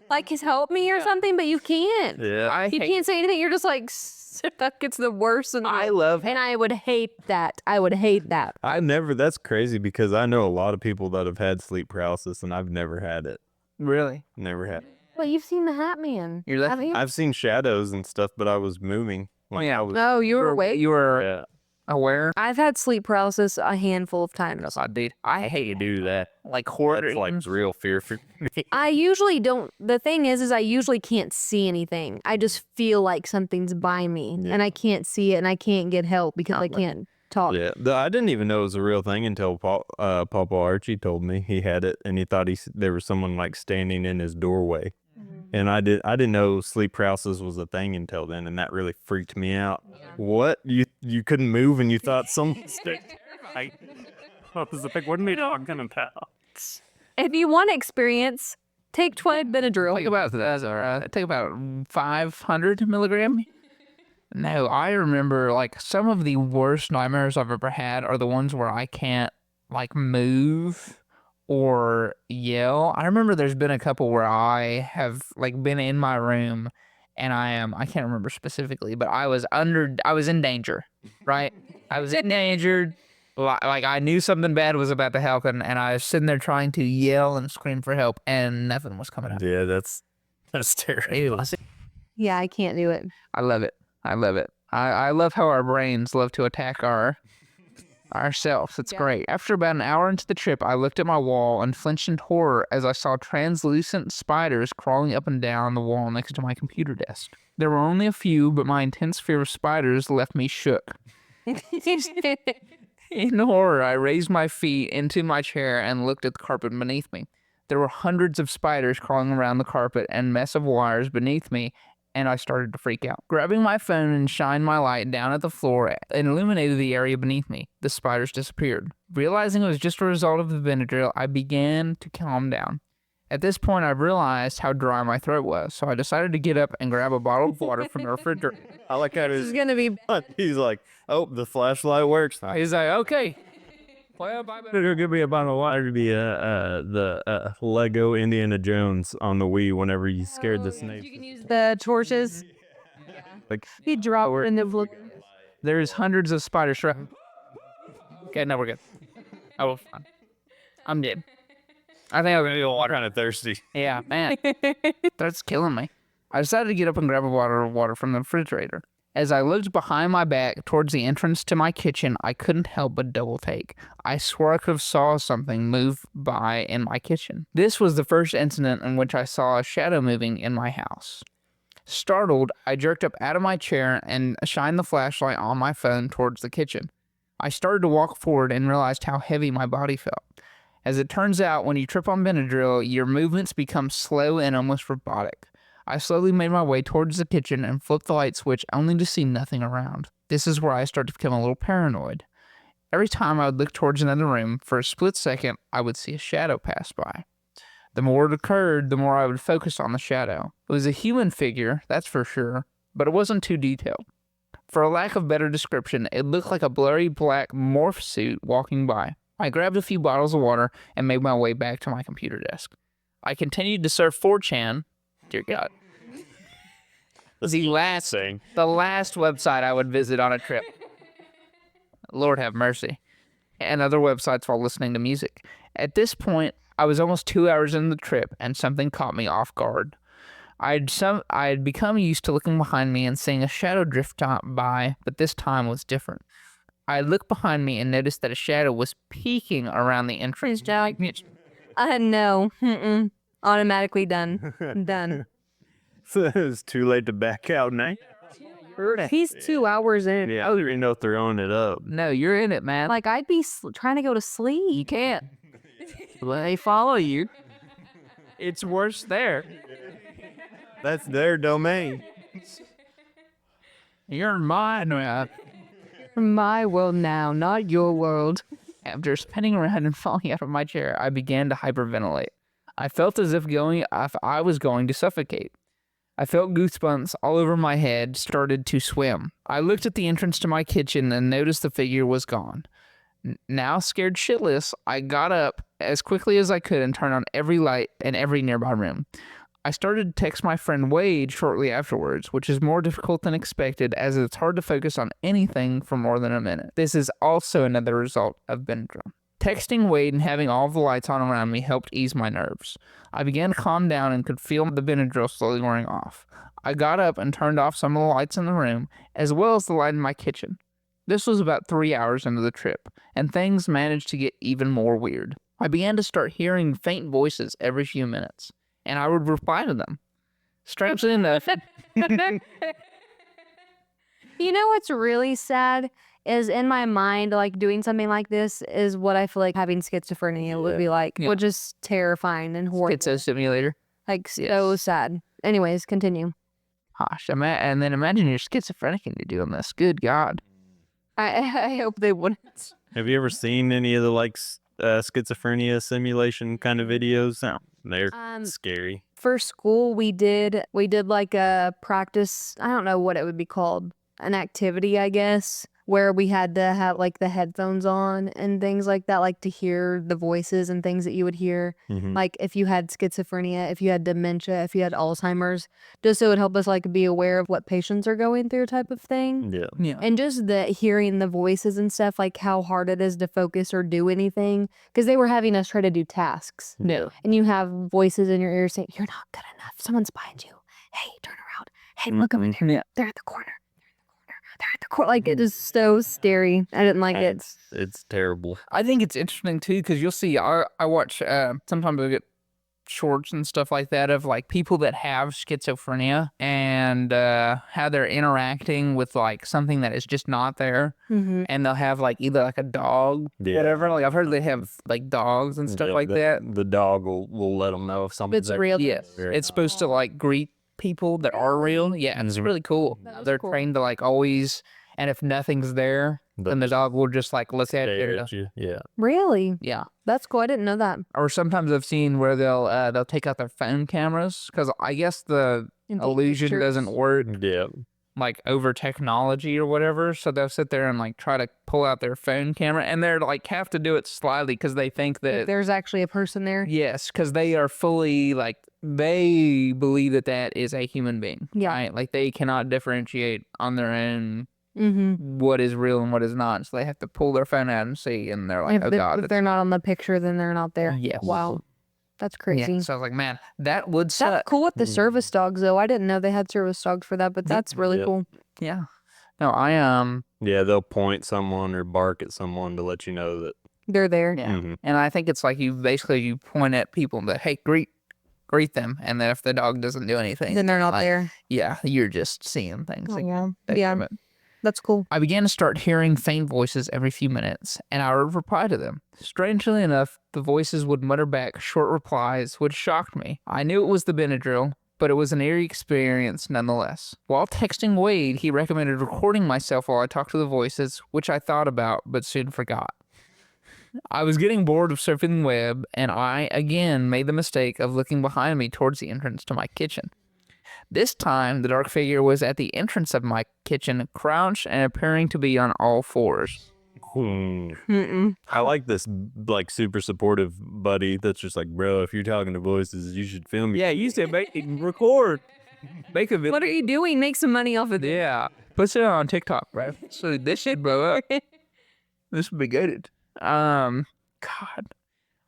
like, help me or something, but you can't. Yeah. You can't say anything. You're just like stuck. It's the worst. And I love and I would hate that. I would hate that. That's crazy because I know a lot of people that have had sleep paralysis and I've never had it. Really? Never had it. Well, you've seen the Hat Man. You're left- haven't you? I've seen shadows and stuff, but I was moving. Like, yeah. I was, No, you were awake. You were yeah. aware? I've had sleep paralysis a handful of times. I did. I hate to do that. Like horror. That's like real fear for me. I usually don't. The thing is I usually can't see anything. I just feel like something's by me, Yeah. and I can't see it, and I can't get help because I can't talk. Yeah, I didn't even know it was a real thing until Papa Archie told me he had it, and he thought there was someone like standing in his doorway, and I didn't know sleep paralysis was a thing until then, and that really freaked me out. What, you couldn't move and you thought someone I was like, what are we talking about? If you want experience, take 12 Benadryl. Take about take about 500 milligram. No, I remember like some of the worst nightmares I've ever had are the ones where I can't like move or yell. I remember there's been a couple where I have like been in my room and I can't remember specifically, but I was in danger, right? I was endangered. Like I knew something bad was about to happen, and I was sitting there trying to yell and scream for help, and nothing was coming out. Yeah, that's terrible. Yeah, I can't do it. I love it. I love it. I love how our brains love to attack ourselves. It's great. After about an hour into the trip, I looked at my wall and flinched in horror as I saw translucent spiders crawling up and down the wall next to my computer desk. There were only a few, but my intense fear of spiders left me shook. In horror, I raised my feet into my chair and looked at the carpet beneath me. There were hundreds of spiders crawling around the carpet and mess of wires beneath me, and I started to freak out. Grabbing my phone and shined my light down at the floor and illuminated the area beneath me, the spiders disappeared. Realizing it was just a result of the Benadryl, I began to calm down. At this point, I realized how dry my throat was, so I decided to get up and grab a bottle of water from the refrigerator. I like how This is gonna be. he's like, oh, the flashlight works. He's like, okay. Well, bye. It'll give me a bottle of water to be the Lego Indiana Jones on the Wii whenever you scared the snake. You can use the torches. Like, He dropped in the blue. There's hundreds of spiders trapped. Okay, now we're good. Oh, fine. I'm dead. I think I'm gonna go water. kind of thirsty. Yeah, man. That's killing me. I decided to get up and grab a bottle of water from the refrigerator. As I looked behind my back towards the entrance to my kitchen, I couldn't help but double take. I swore I could have saw something move by in my kitchen. This was the first incident in which I saw a shadow moving in my house. Startled, I jerked up out of my chair and shined the flashlight on my phone towards the kitchen. I started to walk forward and realized how heavy my body felt. As it turns out, when you trip on Benadryl, your movements become slow and almost robotic. I slowly made my way towards the kitchen and flipped the light switch only to see nothing around. This is where I started to become a little paranoid. Every time I would look towards another room, for a split second, I would see a shadow pass by. The more it occurred, the more I would focus on the shadow. It was a human figure, that's for sure, but it wasn't too detailed. For a lack of better description, it looked like a blurry black morph suit walking by. I grabbed a few bottles of water and made my way back to my computer desk. I continued to surf 4chan. Dear God. The last website I would visit on a trip. Lord have mercy. And other websites while listening to music. At this point, I was almost 2 hours into the trip and something caught me off guard. I had become used to looking behind me and seeing a shadow drift by, but this time was different. I looked behind me and noticed that a shadow was peeking around the entrance. No. Mm-mm. Automatically done. Done. So it's too late to back out now. He's 2 hours in. Yeah, I don't even know throwing it up. No, you're in it, man. Like, I'd be trying to go to sleep. You can't. They follow you. It's worse there. That's their domain. You're mine, man. My world now, not your world. After spinning around and falling out of my chair, I began to hyperventilate. I felt as if I was going to suffocate. I felt goosebumps all over my head, started to swim. I looked at the entrance to my kitchen and noticed the figure was gone. Now scared shitless, I got up as quickly as I could and turned on every light in every nearby room. I started to text my friend Wade shortly afterwards, which is more difficult than expected as it's hard to focus on anything for more than a minute. This is also another result of benadryl. Texting Wade and having all the lights on around me helped ease my nerves. I began to calm down and could feel the benadryl slowly wearing off. I got up and turned off some of the lights in the room, as well as the light in my kitchen. This was about 3 hours into the trip, and things managed to get even more weird. I began to start hearing faint voices every few minutes, and I would reply to them. Strangely enough, You know what's really sad is in my mind, like doing something like this is what I feel like having schizophrenia would be like, Yeah. which is terrifying and horrible. schizo simulator. Like so sad. Anyways, continue. Gosh, and then imagine you're schizophrenic and you're doing this. Good God. I hope they wouldn't. Have you ever seen any of the like schizophrenia simulation kind of videos? No. They're scary. For school, we did like a practice. I don't know what it would be called, an activity, I guess, where we had to have like the headphones on and things like that, like to hear the voices and things that you would hear. Like if you had schizophrenia, if you had dementia, if you had Alzheimer's, just so it would help us like be aware of what patients are going through type of thing. Yeah. Yeah. And just the hearing the voices and stuff, like how hard it is to focus or do anything, because they were having us try to do tasks. No. And you have voices in your ear saying, "You're not good enough. Someone's behind you. Hey, turn around. Hey, look over there. Yeah. They're at the corner. They're at the corner." Like, it is so scary. I didn't like it. It's terrible. I think it's interesting too because you'll see. I watch sometimes I get shorts and stuff like that of like people that have schizophrenia and how they're interacting with like something that is just not there, and they'll have like either like a dog, whatever. Like I've heard they have like dogs and stuff like that. The dog will let them know if something's It's real. Yes, it's supposed to like greet people that are real. Yeah, and it's really cool. That was They're cool. trained to like always, and if nothing's there, then the dog will just like look at stare you. at you. Yeah. Really? Yeah. That's cool. I didn't know that. Or sometimes I've seen where they'll take out their phone cameras because I guess the And take illusion pictures. doesn't work Yeah. like over technology or whatever. So they'll sit there and like try to pull out their phone camera, and they're like have to do it slyly because they think If that there's actually a person there. yes, because they are fully like they believe that that is a human being. Yeah. Right? Like they cannot differentiate on their own Mm-hmm. what is real and what is not. So they have to pull their phone out and see, and they're like, If, oh they, God. if they're not on the picture, then they're not there. Yes. Wow. That's Yeah. crazy. So I was like, man, that would suck. That's cool with the service dogs, though. I didn't know they had service dogs for that, but that's really Yep. cool. Yeah. No, I Yeah, they'll point someone or bark at someone to let you know that. They're there. Yeah. Mhm. And I think it's like you point at people and that, hey, greet them, and then if the dog doesn't do anything, Then they're not like, there. yeah, you're just seeing things. Oh, like yeah. that Yeah. from it. That's cool. I began to start hearing faint voices every few minutes, and I would reply to them. Strangely enough, the voices would mutter back short replies, which shocked me. I knew it was the Benadryl, but it was an eerie experience nonetheless. While texting Wade, he recommended recording myself while I talked to the voices, which I thought about but soon forgot. I was getting bored of surfing the web, and I again made the mistake of looking behind me towards the entrance to my kitchen. This time, the dark figure was at the entrance of my kitchen, crouched and appearing to be on all fours. I like this like super supportive buddy that's just like, bro, if you're talking to voices, you should film it. Yeah, you said record. Make a video. What are you doing? Make some money off of this. Yeah. Put it on TikTok, bro. So this shit blow up. This would be good. God.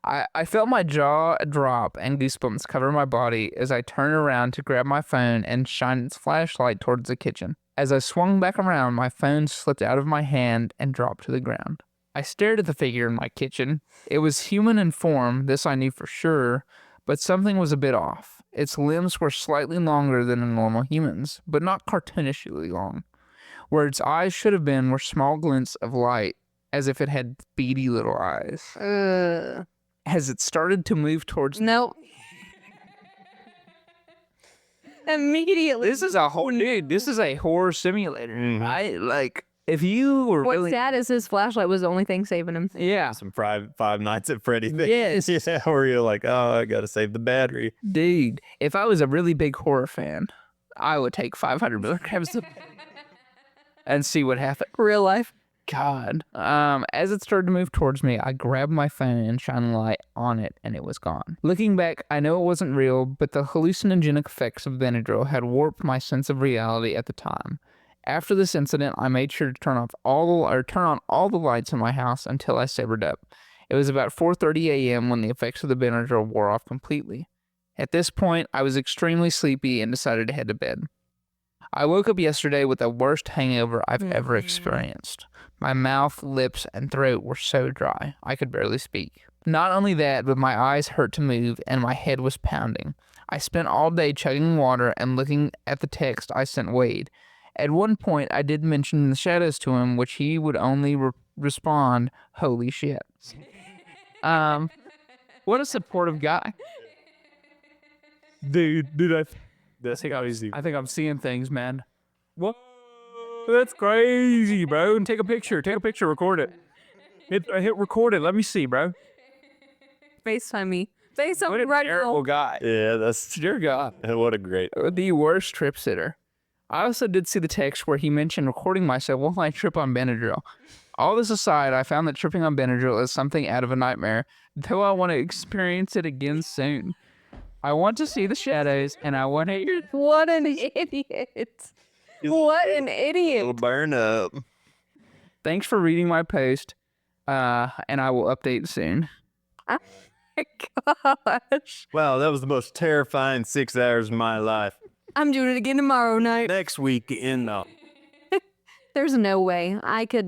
I felt my jaw drop and goosebumps cover my body as I turned around to grab my phone and shine its flashlight towards the kitchen. As I swung back around, my phone slipped out of my hand and dropped to the ground. I stared at the figure in my kitchen. It was human in form, this I knew for sure, but something was a bit off. Its limbs were slightly longer than a normal human's, but not cartoonishly long. Where its eyes should have been were small glints of light, as if it had beady little eyes. As it started to move towards No. Immediately. This is a whole dude. This is a horror simulator, right? Like, if you were What's really, sad is his flashlight was the only thing saving him. yeah, Some Five Nights at Freddy thing. Yes. Yeah, where you're like, oh, I gotta save the battery. dude. If I was a really big horror fan, I would take 500 milligrams of and see what happened. Real life. God. As it started to move towards me, I grabbed my phone and shined a light on it, and it was gone. Looking back, I know it wasn't real, but the hallucinogenic effects of Benadryl had warped my sense of reality at the time. After this incident, I made sure to turn on all the lights in my house until I sobered up. It was about 4:30 a.m. when the effects of the Benadryl wore off completely. At this point, I was extremely sleepy and decided to head to bed. I woke up yesterday with the worst hangover I've ever experienced. My mouth, lips, and throat were so dry, I could barely speak. Not only that, but my eyes hurt to move and my head was pounding. I spent all day chugging water and looking at the text I sent Wade. At one point, I did mention the shadows to him, which he would only respond, "Holy shit." What a supportive guy. Dude, That's crazy. I think I'm seeing things, man. What? That's crazy, bro. And take a picture. Take a picture. Record it. Hit record it. Let me see, bro. FaceTime me. FaceTime What me a right terrible now. guy. Yeah, that's Dear God. what a great. The worst trip sitter. I also did see the text where he mentioned recording myself while I trip on Benadryl. All this aside, I found that tripping on Benadryl is something out of a nightmare, though I want to experience it again soon. I want to see the shadows, and I want to hear... What an idiot. What an idiot. It'll burn up. Thanks for reading my post, and I will update soon. Gosh. Wow, that was the most terrifying 6 hours of my life. I'm doing it again tomorrow night. Next week in There's no way. I could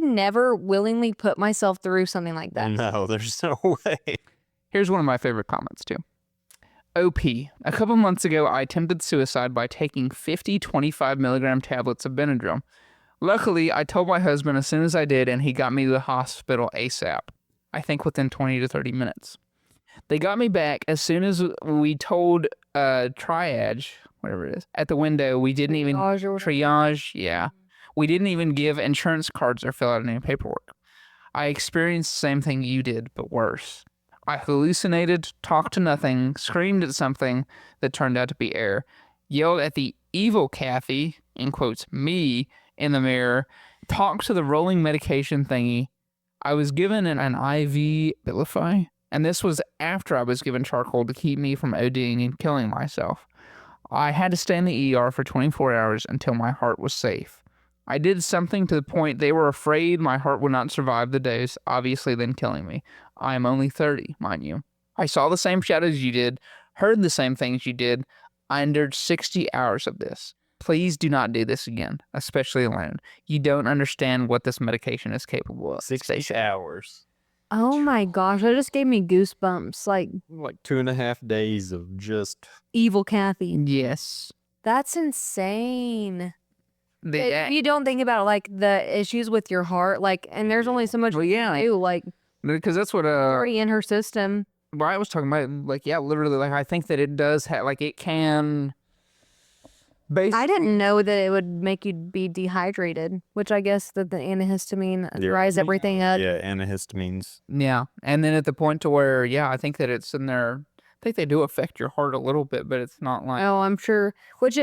never willingly put myself through something like that. no, there's no way. Here's one of my favorite comments, too. OP. A couple months ago, I attempted suicide by taking 50 25 milligram tablets of Benadryl. Luckily, I told my husband as soon as I did, and he got me to the hospital ASAP. I think within 20 to 30 minutes. They got me back as soon as we told triage, whatever it is, at the window. We didn't even... Triage, yeah. We didn't even give insurance cards or fill out any paperwork. I experienced the same thing you did, but worse. I hallucinated, talked to nothing, screamed at something that turned out to be air, yelled at the evil Kathy, in quotes, me, in the mirror, talked to the rolling medication thingy. I was given an IV Abilify, and this was after I was given charcoal to keep me from ODing and killing myself. I had to stay in the ER for 24 hours until my heart was safe. I did something to the point they were afraid my heart would not survive the dose, obviously then killing me. I am only 30, mind you. I saw the same shadows you did, heard the same things you did. I endured 60 hours of this. Please do not do this again, especially alone. You don't understand what this medication is capable of. 6 hours. Oh my gosh, that just gave me goosebumps. Like Like 2.5 days of just... evil Kathy. Yes. That's insane. The, You don't think about like the issues with your heart, like, and there's only so much well, yeah, you can do, like because that's what already in her system. Brian was talking about. Like, yeah, literally, like I think that it does have, like, it can. I didn't know that it would make you be dehydrated, which I guess that the antihistamine dries everything up. Yeah, antihistamines. Yeah, and then at the point to where, yeah, I think that it's in there. I think they do affect your heart a little bit, but it's not like. Oh, I'm sure. Which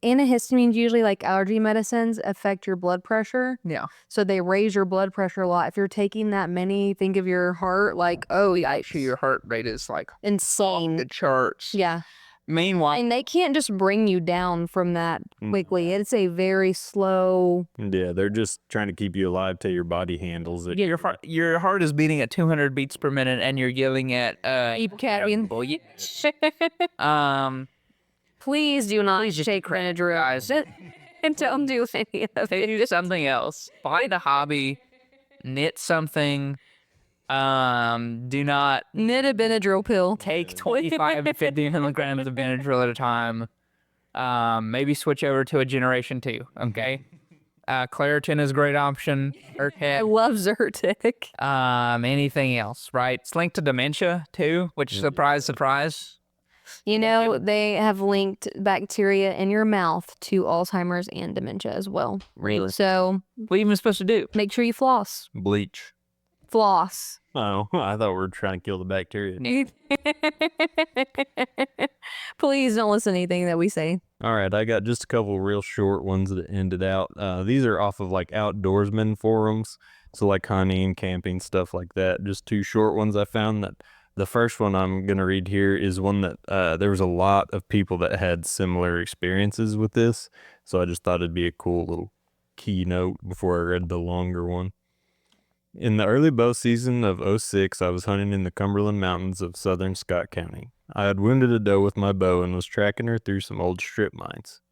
antihistamines usually, like allergy medicines, affect your blood pressure. Yeah. So they raise your blood pressure a lot. If you're taking that many, think of your heart like, oh, yeah, Actually, your heart rate is like off insane. the charts. Yeah. Meanwhile, And they can't just bring you down from that quickly. It's a very slow. Yeah, they're just trying to keep you alive till your body handles it. yeah, your heart is beating at 200 beats per minute, and you're yelling at Please do not take Benadryl. And don't do any of it. do something else. Find a hobby, knit something. Do not Knit a Benadryl pill. take 25 to 50 milligrams of Benadryl at a time. Maybe switch over to a Generation 2, okay? Claritin is a great option. I Urcat. love Zyrtec. Anything else, right? It's linked to dementia, too, which, surprise, surprise. You know, they have linked bacteria in your mouth to Alzheimer's and dementia as well. Really? So What are you even supposed to do? make sure you floss. Bleach. Floss. Oh, I thought we were trying to kill the bacteria. Please don't listen to anything that we say. All right, I got just a couple real short ones that ended out. These are off of like outdoorsman forums, so like hunting, camping, stuff like that. Just two short ones I found. That the first one I'm gonna read here is one that there was a lot of people that had similar experiences with this, so I just thought it'd be a cool little keynote before I read the longer one. In the early bow season of '06, I was hunting in the Cumberland Mountains of southern Scott County. I had wounded a doe with my bow and was tracking her through some old strip mines.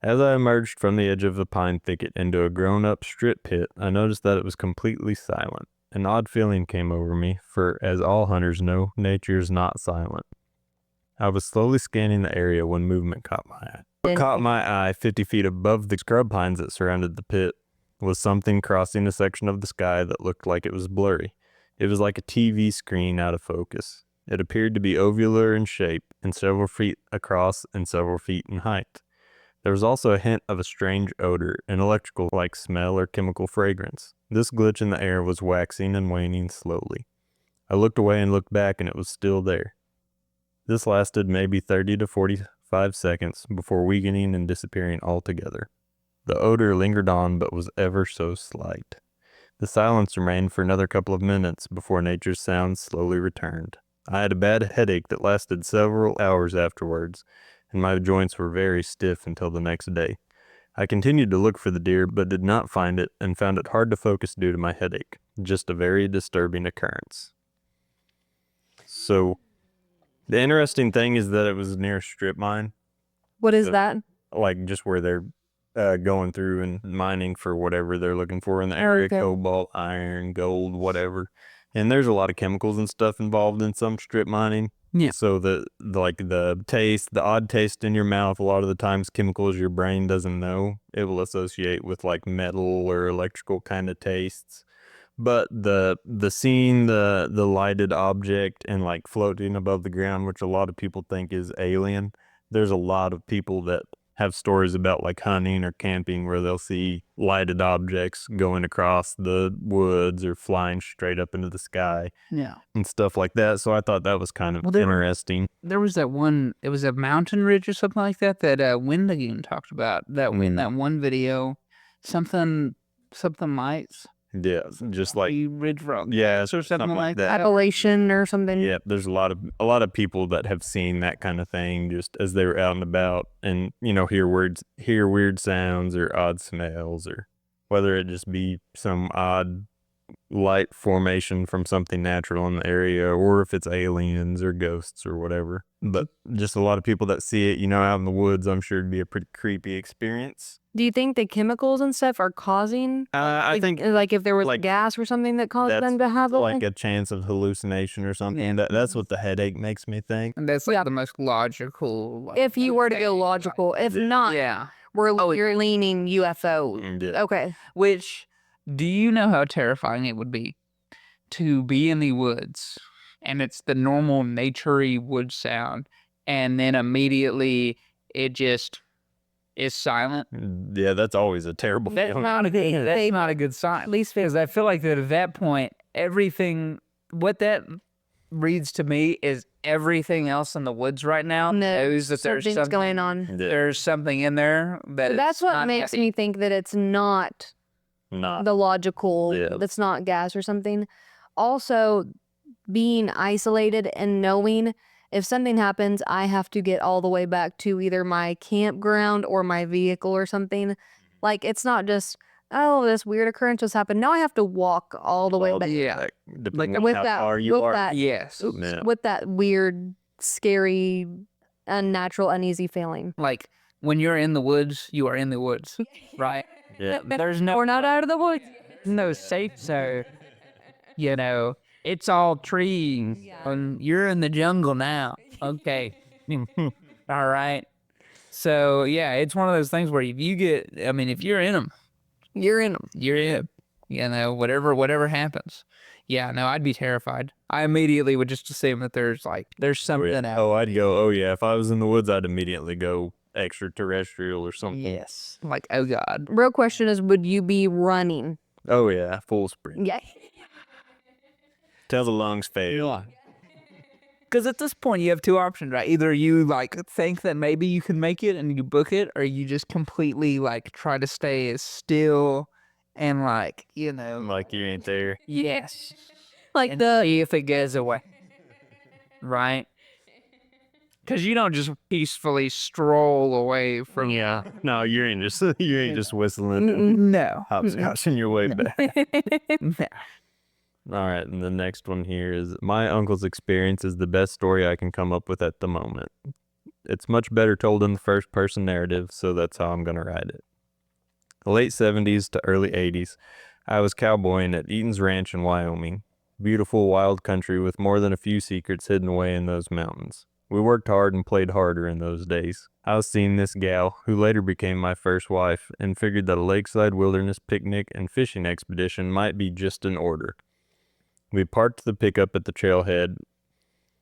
As I emerged from the edge of the pine thicket into a grown-up strip pit, I noticed that it was completely silent. An odd feeling came over me, for as all hunters know, nature is not silent. I was slowly scanning the area when movement caught my eye. What caught my eye 50 feet above the scrub pines that surrounded the pit was something crossing a section of the sky that looked like it was blurry. It was like a TV screen out of focus. It appeared to be ovular in shape and several feet across and several feet in height. There was also a hint of a strange odor, an electrical-like smell or chemical fragrance. This glitch in the air was waxing and waning slowly. I looked away and looked back, and it was still there. This lasted maybe 30 to 45 seconds before weakening and disappearing altogether. The odor lingered on, but was ever so slight. The silence remained for another couple of minutes before nature's sounds slowly returned. I had a bad headache that lasted several hours afterwards, and my joints were very stiff until the next day. I continued to look for the deer, but did not find it, and found it hard to focus due to my headache. Just a very disturbing occurrence. So, the interesting thing is that it was near a strip mine, What is So- that? like just where they're going through and mining for whatever they're looking for in the area, Okay. cobalt, iron, gold, whatever. And there's a lot of chemicals and stuff involved in some strip mining. Yeah. So the taste, the odd taste in your mouth, a lot of the times chemicals your brain doesn't know, it will associate with like metal or electrical kind of tastes. But the seeing the lighted object and like floating above the ground, which a lot of people think is alien, there's a lot of people that have stories about like hunting or camping where they'll see lighted objects going across the woods or flying straight up into the sky Yeah. and stuff like that. So I thought that was kind of Well, there were- interesting. There was that one, it was a mountain ridge or something like that that Windigan talked about. That that one video, something lights. Yeah, just like Ridge Rock. yeah, or something like that. Appellation or something? Yeah, there's a lot of people that have seen that kind of thing just as they were out and about, and hear weird sounds or odd smells, or whether it just be some odd light formation from something natural in the area, or if it's aliens or ghosts or whatever. But just a lot of people that see it, out in the woods, I'm sure it'd be a pretty creepy experience. Do you think the chemicals and stuff are causing? I think like if there was like, gas or something that caused them to have like a chance of hallucination or something. Yeah. That's what the headache makes me think. And that's like the most logical. Like, If you were to go logical, if not, yeah. you're leaning UFO. Yeah. Okay. Which, do you know how terrifying it would be to be in the woods and it's the normal naturey wood sound, and then immediately it just is silent? Yeah, that's always a terrible That's feeling. not a good. That's not a good sign. At least Because I feel like that at that point, everything, what that reads to me is everything else in the woods right now knows that there's something's something going on. Yeah, There's something in there that That's it's what not makes happy. me think that it's not not. the logical, Yeah. that's not gas or something. Also, being isolated and knowing if something happens, I have to get all the way back to either my campground or my vehicle or something. Like, it's not just, oh, this weird occurrence just happened. Now I have to walk all the way Well, back. Yeah. Depending on with how that, far you with are. that, Yes. Yeah. with that weird, scary, unnatural, uneasy feeling. Like when you're in the woods, you are in the woods, right? Yeah. There's no We're not out of the woods. no safe zone. It's all trees, and you're in the jungle now. Okay, all right. So yeah, it's one of those things where if you're in them, You're in them. you're in. Whatever happens. Yeah, no, I'd be terrified. I immediately would just assume that there's something out. Oh, I'd go, oh yeah, if I was in the woods, I'd immediately go extraterrestrial or something. Yes. Like, oh God. Real question is, would you be running? Oh yeah, full sprint. Yeah. Till the lungs fail. Yeah. Because at this point, you have two options, right? Either you think that maybe you can make it and you book it, or you just completely try to stay as still and Like you ain't there. yes, Like and the see if it goes away, right? Because you don't just peacefully stroll away from No, you ain't just whistling, no. hopscotching your way back. No. All right, and the next one here is my uncle's experience is the best story I can come up with at the moment. It's much better told in the first person narrative, so that's how I'm going to write it. The late 70s to early 80s, I was cowboying at Eaton's Ranch in Wyoming. Beautiful wild country with more than a few secrets hidden away in those mountains. We worked hard and played harder in those days. I was seeing this gal, who later became my first wife, and figured that a lakeside wilderness picnic and fishing expedition might be just in order. We parked the pickup at the trailhead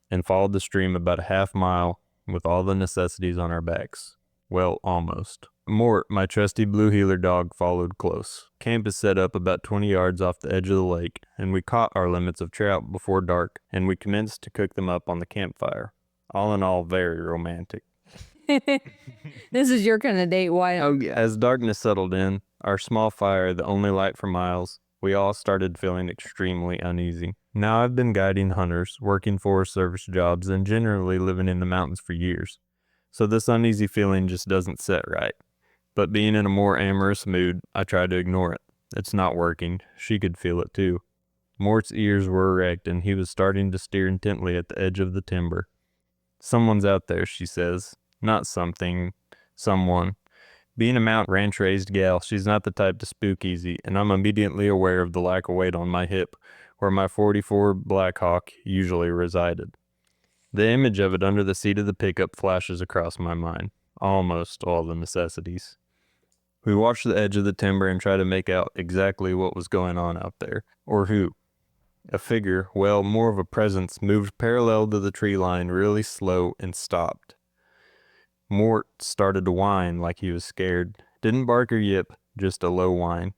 and followed the stream about a half mile with all the necessities on our backs. Well, almost. Mort, my trusty blue heeler dog, followed close. Camp is set up about 20 yards off the edge of the lake, and we caught our limits of trout before dark, and we commenced to cook them up on the campfire. All in all, very romantic. this is your kind of date. Why? Oh yeah. As darkness settled in, our small fire, the only light for miles, we all started feeling extremely uneasy. Now I've been guiding hunters, working Forest Service jobs, and generally living in the mountains for years. So this uneasy feeling just doesn't sit right. But being in a more amorous mood, I try to ignore it. It's not working. She could feel it too. Mort's ears were erect, and he was starting to stare intently at the edge of the timber. Someone's out there, she says. Not something. Someone. Being a mountain ranch-raised gal, she's not the type to spook easy, and I'm immediately aware of the lack of weight on my hip, where my .44 Blackhawk usually resided. The image of it under the seat of the pickup flashes across my mind. Almost all the necessities. We watch the edge of the timber and try to make out exactly what was going on out there, or who. A figure, well, more of a presence, moved parallel to the tree line really slow and stopped. Mort started to whine like he was scared. Didn't bark or yip, just a low whine.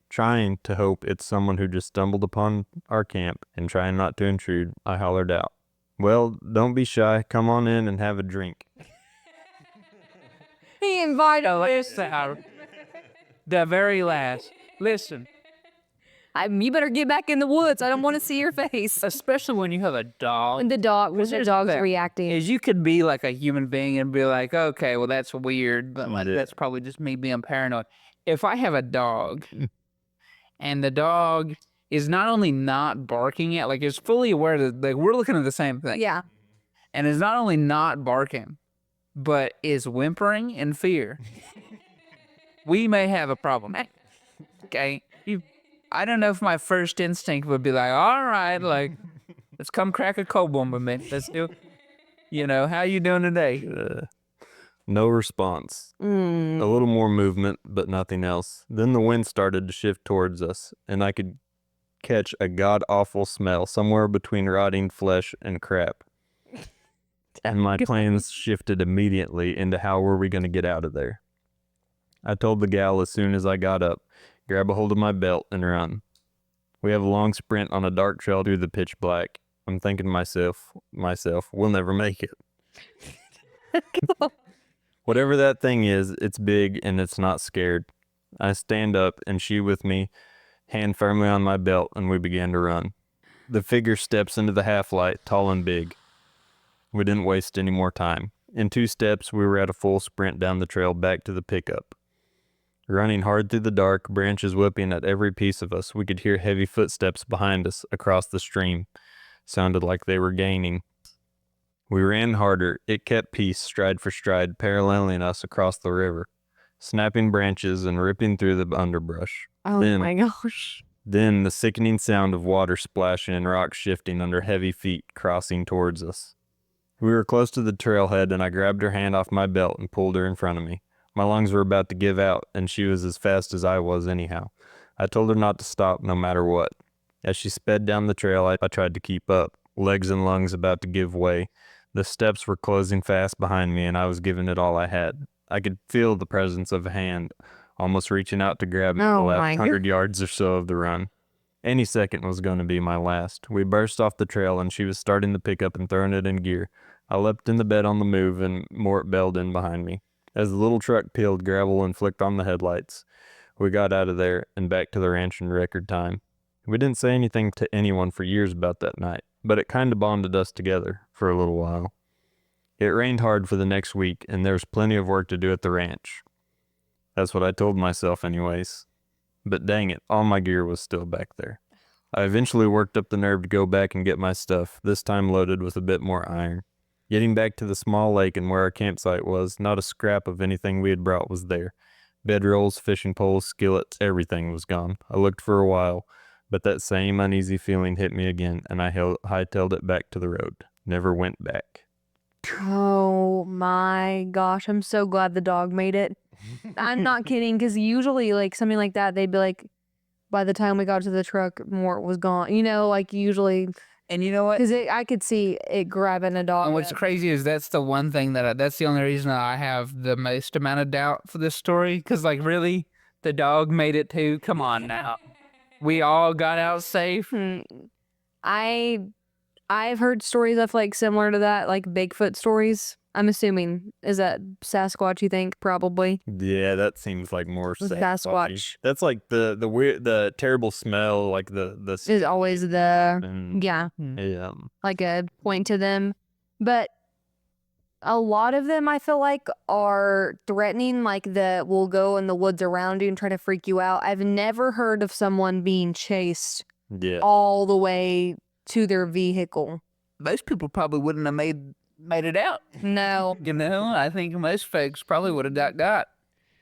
Trying to hope it's someone who just stumbled upon our camp, and trying not to intrude, I hollered out, "Well, don't be shy. Come on in and have a drink." He invited us. The very last. Listen, You better get back in the woods. I don't want to see your face. especially when you have a dog. And the dog's reacting. Is you could be like a human being and be like, okay, well that's weird, but Yeah. that's probably just me being paranoid. If I have a dog and the dog is not only not barking at, is fully aware that we're looking at the same thing, Yeah. and is not only not barking, but is whimpering in fear, we may have a problem. Okay, I don't know if my first instinct would be like, all right, let's come crack a cold one with me. Let's do it. How you doing today? No response. A little more movement, but nothing else. Then the wind started to shift towards us, and I could catch a god-awful smell somewhere between rotting flesh and crap. And my plans shifted immediately into how were we going to get out of there. I told the gal as soon as I got up, grab a hold of my belt and run. We have a long sprint on a dark trail through the pitch black. I'm thinking to myself, we'll never make it. Whatever that thing is, it's big and it's not scared. I stand up and she with me, hand firmly on my belt, and we began to run. The figure steps into the half-light, tall and big. We didn't waste any more time. In 2 steps, we were at a full sprint down the trail back to the pickup. Running hard through the dark, branches whipping at every piece of us, we could hear heavy footsteps behind us across the stream. Sounded like they were gaining. We ran harder. It kept pace, stride for stride, paralleling us across the river, snapping branches and ripping through the underbrush. Oh my gosh. Then the sickening sound of water splashing and rocks shifting under heavy feet crossing towards us. We were close to the trailhead, and I grabbed her hand off my belt and pulled her in front of me. My lungs were about to give out, and she was as fast as I was anyhow. I told her not to stop no matter what. As she sped down the trail, I tried to keep up, legs and lungs about to give way. The steps were closing fast behind me, and I was giving it all I had. I could feel the presence of a hand, almost reaching out to grab me the Oh last my 100 yards or so of the run. Any second was going to be my last. We burst off the trail, and she was starting the pickup and throwing it in gear. I leapt in the bed on the move, and Mort bailed in behind me. As the little truck peeled gravel and flicked on the headlights, we got out of there and back to the ranch in record time. We didn't say anything to anyone for years about that night, but it kind of bonded us together for a little while. It rained hard for the next week, and there was plenty of work to do at the ranch. That's what I told myself anyways. But dang it, all my gear was still back there. I eventually worked up the nerve to go back and get my stuff, this time loaded with a bit more iron. Getting back to the small lake and where our campsite was, not a scrap of anything we had brought was there. Bedrolls, fishing poles, skillets, everything was gone. I looked for a while, but that same uneasy feeling hit me again, and I hightailed it back to the road. Never went back. Oh my gosh, I'm so glad the dog made it. I'm not kidding, because usually, like, something like that, they'd be like, by the time we got to the truck, Mort was gone. You know, like, usually, And you know what? because I could see it grabbing a dog. And what's up. crazy is that's the one thing that's the only reason I have the most amount of doubt for this story. Because, like, really, the dog made it too. Come on now. We all got out safe. I've heard stories of, like, similar to that, like Bigfoot stories. I'm assuming. Is that Sasquatch, you think? Probably. Yeah, that seems like more Sasquatch. That's like the weird, the terrible smell, like the Is always the, and, yeah, yeah. like a point to them. But a lot of them, I feel like, are threatening, like will go in the woods around you and try to freak you out. I've never heard of someone being chased Yeah. all the way to their vehicle. Most people probably wouldn't have made it out. No. You know, I think most folks probably would have got.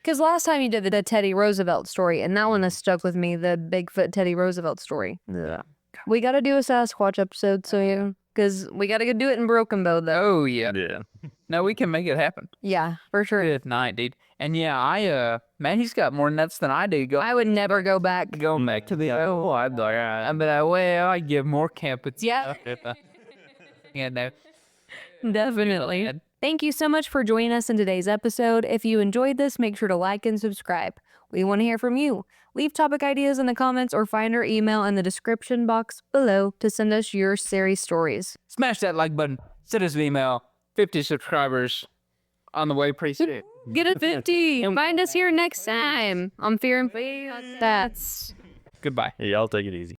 Because last time you did the Teddy Roosevelt story, and that one has stuck with me, the Bigfoot Teddy Roosevelt story. Yeah. We got to do a Sasquatch episode, so yeah. Because we got to do it in Broken Bow, though. Oh, yeah. Yeah. No, we can make it happen. Yeah, for sure. Good night, dude. And yeah, man, he's got more nuts than I do. I would never go back. Going back to the I'd like, I give more camping. Yeah. Yeah, no. Definitely. Thank you so much for joining us in today's episode. If you enjoyed this, make sure to like and subscribe. We want to hear from you. Leave topic ideas in the comments or find our email in the description box below to send us your scary stories. Smash that like button. Send us an email. 50 subscribers on the way pretty soon. Get a 50. And find us here next time on Fear and Faith. That's Goodbye. Yeah, y'all take it easy.